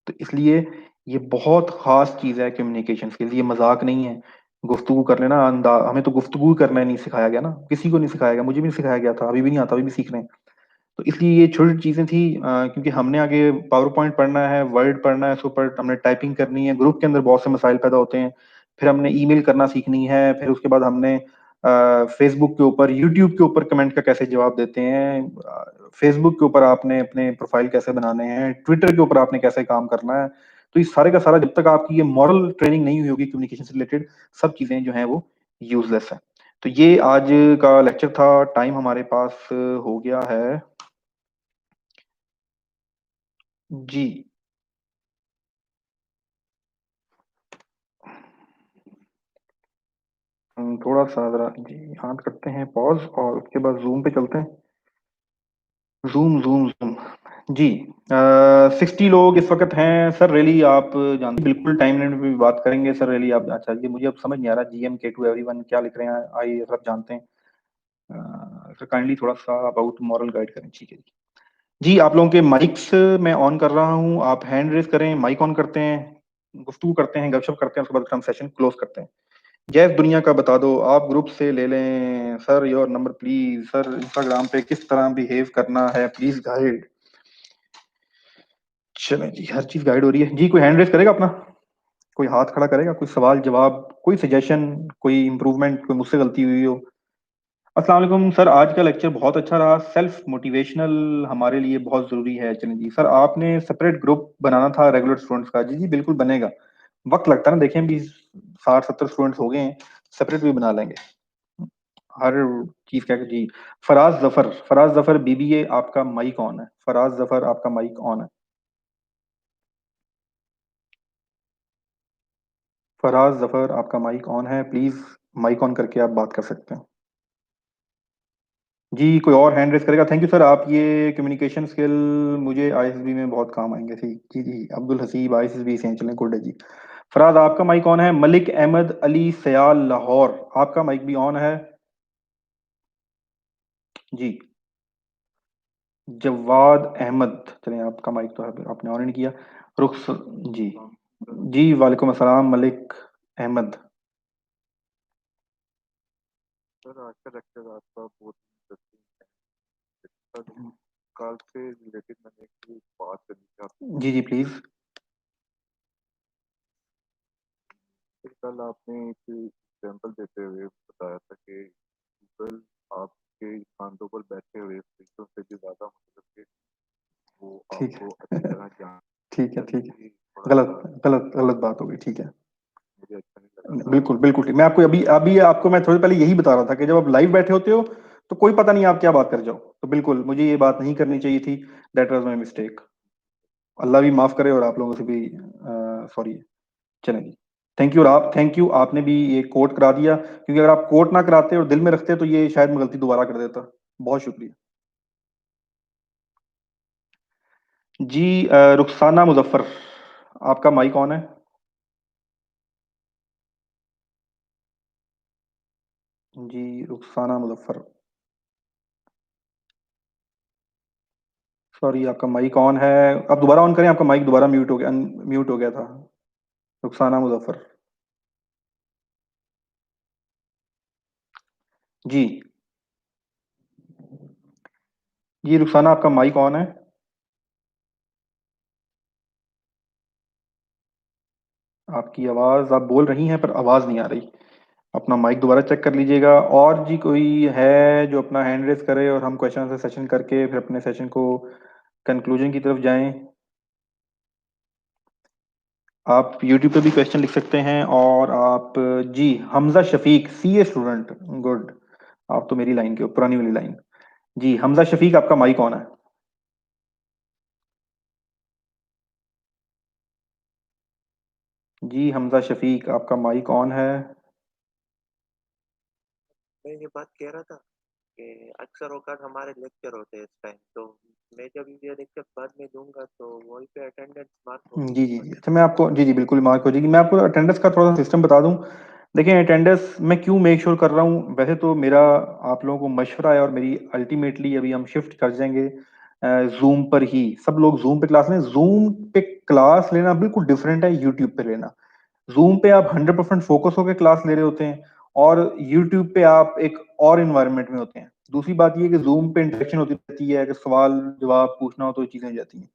तो इसलिए ये बहुत खास चीज है कम्युनिकेशन स्किल्स, ये मजाक नहीं है। गुफ्तगू कर लेना हमें तो गुफ्तगू करना नहीं सिखाया गया ना, किसी को नहीं सिखाया गया, मुझे भी नहीं सिखाया गया था, अभी भी नहीं आता, अभी भी सीख रहे हैं। तो इसलिए ये छोटी चीजें थी, क्योंकि हमने आगे पावर पॉइंट पढ़ना है, वर्ड पढ़ना है, उसके ऊपर हमने टाइपिंग करनी है, ग्रुप के अंदर बहुत से मसाइल पैदा होते हैं। फिर हमने ईमेल करना सीखनी है, फिर उसके बाद हमने फेसबुक के ऊपर, यूट्यूब के ऊपर कमेंट का कैसे जवाब देते हैं, फेसबुक के ऊपर आपने अपने प्रोफाइल कैसे बनाने हैं, ट्विटर के ऊपर आपने कैसे काम करना है। तो ये सारे का सारा, जब तक आपकी ये मॉरल ट्रेनिंग नहीं हुई होगी कम्युनिकेशन से रिलेटेड, सब चीजें जो हैं वो यूजलेस है। तो ये आज का लेक्चर था। टाइम हमारे पास हो गया है जी। हम थोड़ा सा जरा जी यहाँ करते हैं पॉज, और उसके बाद जूम पे चलते हैं। जूम जूम जूम जी। 60 लोग इस वक्त हैं सर। रैली आप जानते हैं, बिल्कुल टाइम लिमिट पे भी बात करेंगे सर। रैली आप, अच्छा ये मुझे अब समझ नहीं आ रहा, GMK2 एवरीवन क्या लिख रहे हैं, आइए सब जानते हैं। सर काइंडली थोड़ा सा अबाउट मॉरल गाइड करें, ठीक है जी। जी आप लोगों के माइक्स मैं ऑन कर रहा हूँ, आप हैंड रेज करें, माइक ऑन करते हैं, गुफ्तगू करते हैं, गपशप करते हैं, उसके बाद हम सेशन क्लोज करते हैं। जैस दुनिया का बता दो, आप ग्रुप से ले लें sir your number please. Sir Instagram पे किस तरह बिहेव करना है प्लीज गाइड। चलें जी, हर चीज गाइड हो रही है जी। कोई हैंड रेस करेगा अपना, कोई हाथ खड़ा करेगा, कोई सवाल जवाब, कोई सजेशन, कोई इंप्रूवमेंट, कोई मुझसे गलती हुई हो। अस्सलाम वालेकुम सर, आज का लेक्चर बहुत अच्छा रहा, सेल्फ मोटिवेशनल हमारे लिए बहुत जरूरी है। चलें जी सर, आपने सेपरेट ग्रुप बनाना था रेगुलर स्टूडेंट्स का, जी जी बिल्कुल बनेगा। वक्त लगता है ना, देखें भी 60 70 स्टूडेंट्स हो गए हैं, सेपरेट भी बना लेंगे। हर चीज क्या जी। फराज जफर बीबीए, आपका माइक ऑन है। फराज जफर, आपका माइक ऑन है। फराज जफर, आपका माइक ऑन है, प्लीज माइक ऑन करके आप बात कर सकते हैं। जी, कोई और हैंड रेस करेगा? थैंक यू सर, आप ये कम्युनिकेशन स्किल मुझे आईएसबी में बहुत काम आएंगे। जी जी जी, अब्दुल हसीब आईएसबी से हैं, चलें, गुड है जी। फराज, आपका माइक ऑन है। मलिक अहमद अली सयाल लाहौर, आपका माइक भी ऑन है जी। जवाद अहमद, चलिए आपका माइक तो आपने ऑन नहीं किया। रुख जी। जी वालेकुम अस्सलाम मलिक अहमद। सर आज का लेक्चर आपका बहुत इंटरेस्टिंग है सर। कल से रिलेटेड मैंने एक बात करनी थी आपसे। जी जी प्लीज। फिर कल आपने एक एग्जाम्पल देते हुए बताया था कि गूगल आपके कांधों पर बैठे हुए फरिश्तों से भी ज्यादा मतलब कि वो ठीक है आपको अच्छी तरह जान। ठीक है सर ठीक है। ये थोड़ा गलत सा गलत गलत बात हो गई, ठीक है। मुझे अच्छा नहीं लगा सर। बिल्कुल बिल्कुल ठीक। मैं आपको अभी अभी आपको मैं थोड़ी पहले यही बता रहा था कि जब आप लाइव बैठे होते हो तो कोई पता नहीं आप क्या बात कर जाओ, तो बिल्कुल मुझे ये बात नहीं करनी चाहिए थी। That was my mistake. Allah भी माफ करे और आप लोगों से भी सॉरी। चलें जी। Thank you. और आप, थैंक यू, आपने भी ये कोट करा दिया, क्योंकि अगर आप कोट ना कराते और दिल में रखते तो ये शायद मैं गलती दोबारा कर देता। बहुत शुक्रिया जी। रुखसाना मुजफ्फर, आपका माइक ऑन है। जी रुखसाना मुजफ्फर, सॉरी आपका माइक ऑन है। आप दोबारा ऑन करें, आपका माइक दोबारा म्यूट हो गया, म्यूट हो गया था। रुखसाना मुजफ्फर जी। जी रुखसाना, आपका माइक ऑन है। आपकी आवाज, आप बोल रही हैं पर आवाज नहीं आ रही। अपना माइक दोबारा चेक कर लीजिएगा। और जी कोई है जो अपना हैंड रेस करे और हम क्वेश्चन से सेशन करके फिर अपने सेशन को कंक्लूजन की तरफ जाएं। आप यूट्यूब पे भी क्वेश्चन लिख सकते हैं। और आप ji, Hamza Shafiq, CA student, good. आप तो मेरी लाइन के हो, पुरानी वाली लाइन। जी हमजा शफीक, आपका माइक ऑन है। जी हमजा शफीक, आपका माइक ऑन है। मैं ये बात कह रहा था कि अक्सर औकात हमारे लेक्चर होते हैं इस टाइम, तो मैं जब ये लेक्चर बाद में दूंगा तो वहीं पे अटेंडेंस मार्क होगी जी जी हमारी। जी, अच्छा मैं आपको, जी जी बिल्कुल मार्क हो जाएगी। मैं आपको अटेंडेंस का थोड़ा सा सिस्टम बता दूं। देखिए अटेंडेंस मैं क्यों मेक श्योर कर रहा हूँ, वैसे तो मेरा आप लोगों को मशवरा है और मेरी अल्टीमेटली अभी हम शिफ्ट कर जाएंगे जूम पर ही। सब लोग जूम पे क्लास लें। जूम पे क्लास लेना बिल्कुल डिफरेंट है यूट्यूब पे लेना। जूम पे आप 100% फोकस होकर क्लास ले रहे होते हैं और यूट्यूब पे आप एक और इन्वायरमेंट में होते हैं। दूसरी बात ये कि जूम पे इंटरेक्शन होती रहती है, अगर सवाल जवाब पूछना हो तो ये चीजें हो जाती हैं।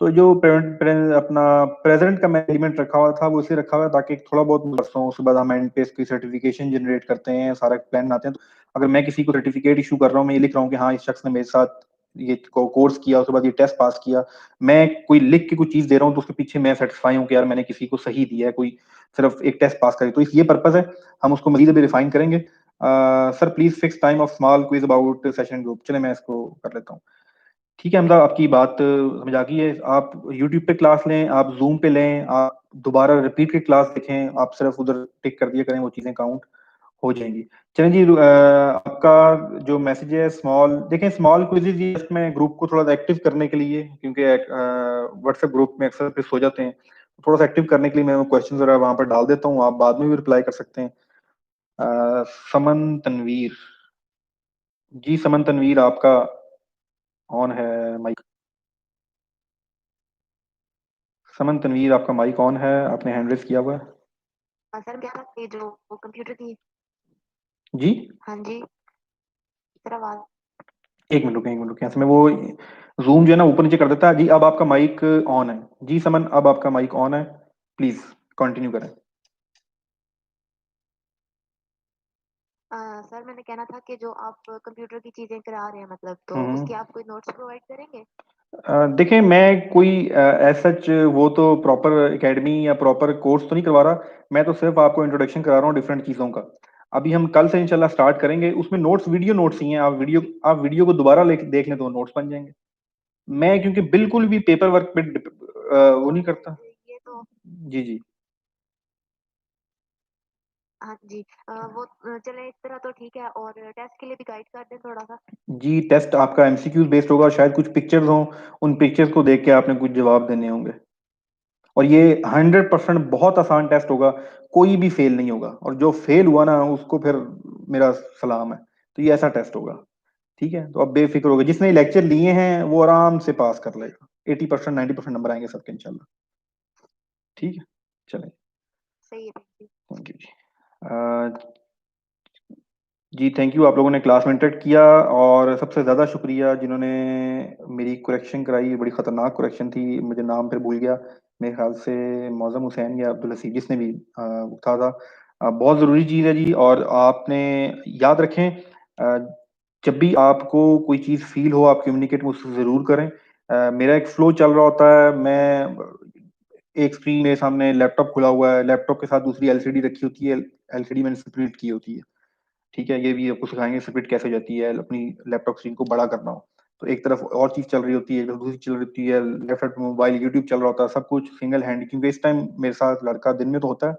तो जो अपना प्रेजेंट का मैं एलिमेंट रखा हुआ था वो इसलिए रखा हुआ है ताकि थोड़ा बहुत बरसों उसके बाद हम एंड पे इसकी सर्टिफिकेशन जनरेट करते हैं, सारा प्लान बनाते हैं। तो अगर मैं किसी को सर्टिफिकेट इशू कर रहा हूँ, मैं ये लिख रहा हूँ कि हाँ इस शख्स ने मेरे साथ ये कोर्स किया, उसके बाद ये टेस्ट पास किया, मैं कोई लिख के कोई चीज दे रहा हूँ तो उसके पीछे मैं सेटिस्फाई हूँ कि यार मैंने किसी को सही दिया है, कोई सिर्फ एक टेस्ट पास करे। तो इस ये पर्पज है। हम उसको मजीद अभी रिफाइन करेंगे। Sir please fix time of small quiz about session group. चले मैं इसको कर लेता हूँ। ठीक है हमदा, आपकी बात समझ आ गई है। आप यूट्यूब पे क्लास लें, आप जूम पे लें, आप दोबारा रिपीट की क्लास देखें, आप सिर्फ उधर टिक कर दिया करें, वो चीज़ें काउंट हो जाएंगी। चलें जी। आपका जो मैसेज है स्मॉल, देखें स्मॉल क्विज़ेज ये जस्ट मैं ग्रुप को थोड़ा सा एक्टिव करने के लिए, क्योंकि व्हाट्सएप ग्रुप में अक्सर फिर सो जाते हैं, थोड़ा सा एक्टिव करने के लिए मैं क्वेश्चन वगैरह वहां पर डाल देता हूँ, आप बाद में भी रिप्लाई कर सकते हैं। समन तनवीर, जी समन तनवीर, आपका ऑन है माइक। समन तनवीर, आपका माइक ऑन है, आपने हैंड रेस किया हुआ है। हाँ सर, क्या था कि जो वो कंप्यूटर की, जी हाँ जी, सर आवाज। एक मिनट रुकें, एक मिनट रुकें, इसमें वो जूम जो है ना ऊपर नीचे कर देता है। जी अब आपका माइक ऑन है। जी समन, अब आपका माइक ऑन है, प्लीज कंटिन्यू करें। सर मैंने कहना था कि जो आप कंप्यूटर की चीजें करा रहे हैं मतलब, तो हम्म। उसके आप कोई नोट्स प्रोवाइड करेंगे? देखिए मैं कोई एज सच वो तो प्रॉपर एकेडमी या प्रॉपर कोर्स तो नहीं करवा रहा। मैं तो सिर्फ आपको इंट्रोडक्शन करा रहा हूँ डिफरेंट चीज़ों का। अभी हम कल से इंशाल्लाह स्टार्ट करेंगे। उसमें नोट्स वीडियो नोट्स ही हैं, आप वीडियो को दोबारा देख लें तो नोट्स बन जाएंगे। मैं क्योंकि बिल्कुल भी पेपर वर्क पे वो नहीं करता। ये तो जी जी हाँ जी, वो चले इस तरह तो ठीक है, और टेस्ट के लिए भी गाइड कर दें थोड़ा सा। जी, टेस्ट आपका एमसीक्यूज बेस्ड होगा, शायद कुछ पिक्चर्स हों, उन पिक्चर्स को देख के आपने कुछ जवाब देने होंगे। और ये 100% बहुत आसान टेस्ट होगा, कोई भी फेल नहीं होगा, और जो फेल हुआ ना उसको फिर मेरा सलाम है। तो ये ऐसा टेस्ट होगा, ठीक है? तो अब बेफिक्र होगा, जिसने लेक्चर लिए हैं वो आराम से पास कर लेगा। 80% 90% नंबर आएंगे सबके इंशाल्लाह। ठीक है, चलें। सही है, थैंक यू। थैंक यू जी। जी थैंक यू, आप लोगों ने क्लास में इंटरेक्ट किया, और सबसे ज़्यादा शुक्रिया जिन्होंने मेरी करेक्शन कराई। ये बड़ी ख़तरनाक करेक्शन थी, मुझे नाम फिर भूल गया, मेरे ख्याल से मौज़म हुसैन या अब्दुल हसीब, जिसने भी था। बहुत ज़रूरी चीज़ है जी, और आपने याद रखें, जब भी आपको कोई चीज़ फील हो आप कम्युनिकेट मुझसे ज़रूर करें। मेरा एक फ्लो चल रहा होता है, मैं एक स्क्रीन मेरे सामने लैपटॉप खुला हुआ है, लैपटॉप के साथ दूसरी एलसीडी रखी होती है, एलसीडी मैंने स्प्लिट की होती है, ठीक है? ये भी आपको सिखाएँगे स्प्लिट कैसे हो जाती है, अपनी लैपटॉप स्क्रीन को बड़ा करना हो। तो एक तरफ और चीज़ चल रही होती है, इधर दूसरी चल रही होती है, लेफ्ट साइड पे मोबाइल, यूट्यूब चल रहा होता है, सब कुछ सिंगल हैंड, क्योंकि इस टाइम मेरे साथ लड़का दिन में तो होता है,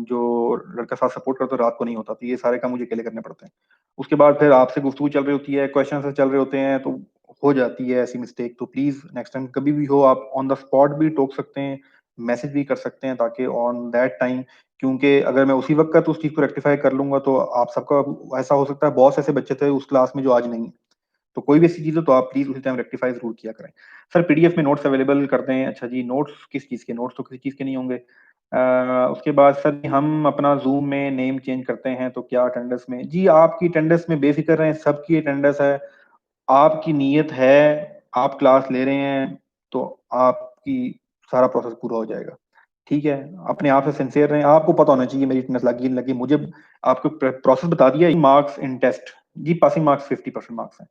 जो लड़का साथ सपोर्ट करता है रात को नहीं होता, तो ये सारे काम मुझे अकेले करने पड़ते हैं। उसके बाद फिर आपसे गुफ्तगू चल रही होती है, क्वेश्चन आंसर चल रहे होते हैं, तो हो जाती है ऐसी मिस्टेक। तो प्लीज़ नेक्स्ट टाइम कभी भी हो आप ऑन द स्पॉट भी टोक सकते हैं, मैसेज भी कर सकते हैं, ताकि ऑन दैट टाइम, क्योंकि अगर मैं उसी वक़्त उस चीज़ को रेक्टिफ़ाई कर लूँगा तो आप सबका ऐसा हो सकता है, बहुत से ऐसे बच्चे थे उस क्लास में जो आज नहीं है। तो कोई भी ऐसी चीज़ हो तो आप प्लीज़ उसी टाइम रेक्टिफ़ाई ज़रूर किया करें। सर पीडीएफ में नोट्स अवेलेबल कर दें। अच्छा जी, नोट्स किस चीज़ के? नोट्स तो किसी चीज़ के नहीं होंगे। उसके बाद सर हम अपना ज़ूम में नेम चेंज करते हैं तो क्या अटेंडेंस में? जी, आपकी अटेंडेंस में बेफ़िक्र रहें, सबकी अटेंडेंस है। आपकी नीयत है, आप क्लास ले रहे हैं, तो आपकी सारा प्रोसेस पूरा हो जाएगा। ठीक है? अपने आप से सिंसियर रहें, आपको पता होना चाहिए मेरी अटेंडेंस लगी, नहीं लगी। मुझे आपको प्रोसेस बता दिया, मार्क्स इन टेस्ट। जी, पासिंग मार्क्स 50% मार्क्स हैं।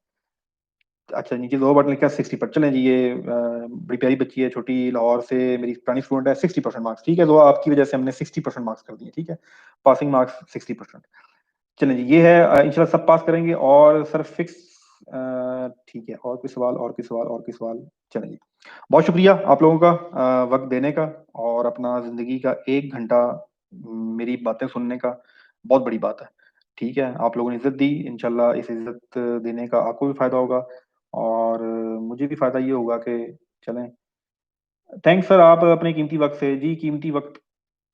अच्छा, नीचे 2 बटन लिखा है 60 पर। चलें जी, ये बड़ी प्यारी बच्ची है, छोटी, लाहौर से मेरी पुरानी स्टूडेंट है, 60% मार्क्स, ठीक है? तो आपकी वजह से हमने 60% मार्क्स कर दिए, ठीक है? Passing marks 60%। चलें जी, ये है, इंशाल्लाह सब पास करेंगे। और सर फिक्स, ठीक है, और कोई सवाल, और कोई सवाल, और कोई सवाल? चलें जी, बहुत शुक्रिया आप लोगों का वक़्त देने का, और अपना ज़िंदगी का 1 घंटा मेरी बातें सुनने का, बहुत बड़ी बात है। ठीक है? आप लोगों ने इज़्ज़त दी, इंशाल्लाह इस इज़्ज़त देने का आपको भी फ़ायदा होगा, और मुझे भी फ़ायदा ये होगा कि चलें। थैंक्स सर, आप अपने कीमती वक़्त से, जी कीमती वक़्त,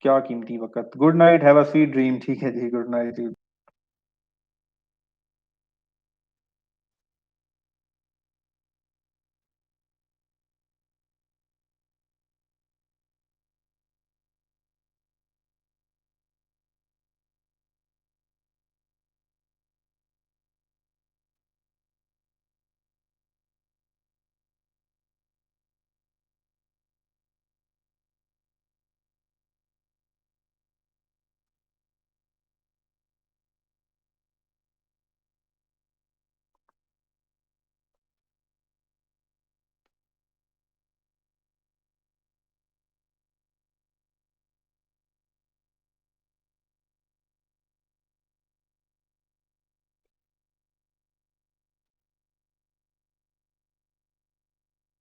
क्या कीमती वक़्त? Good night, have a sweet dream. ठीक है जी, गुड नाइट जी।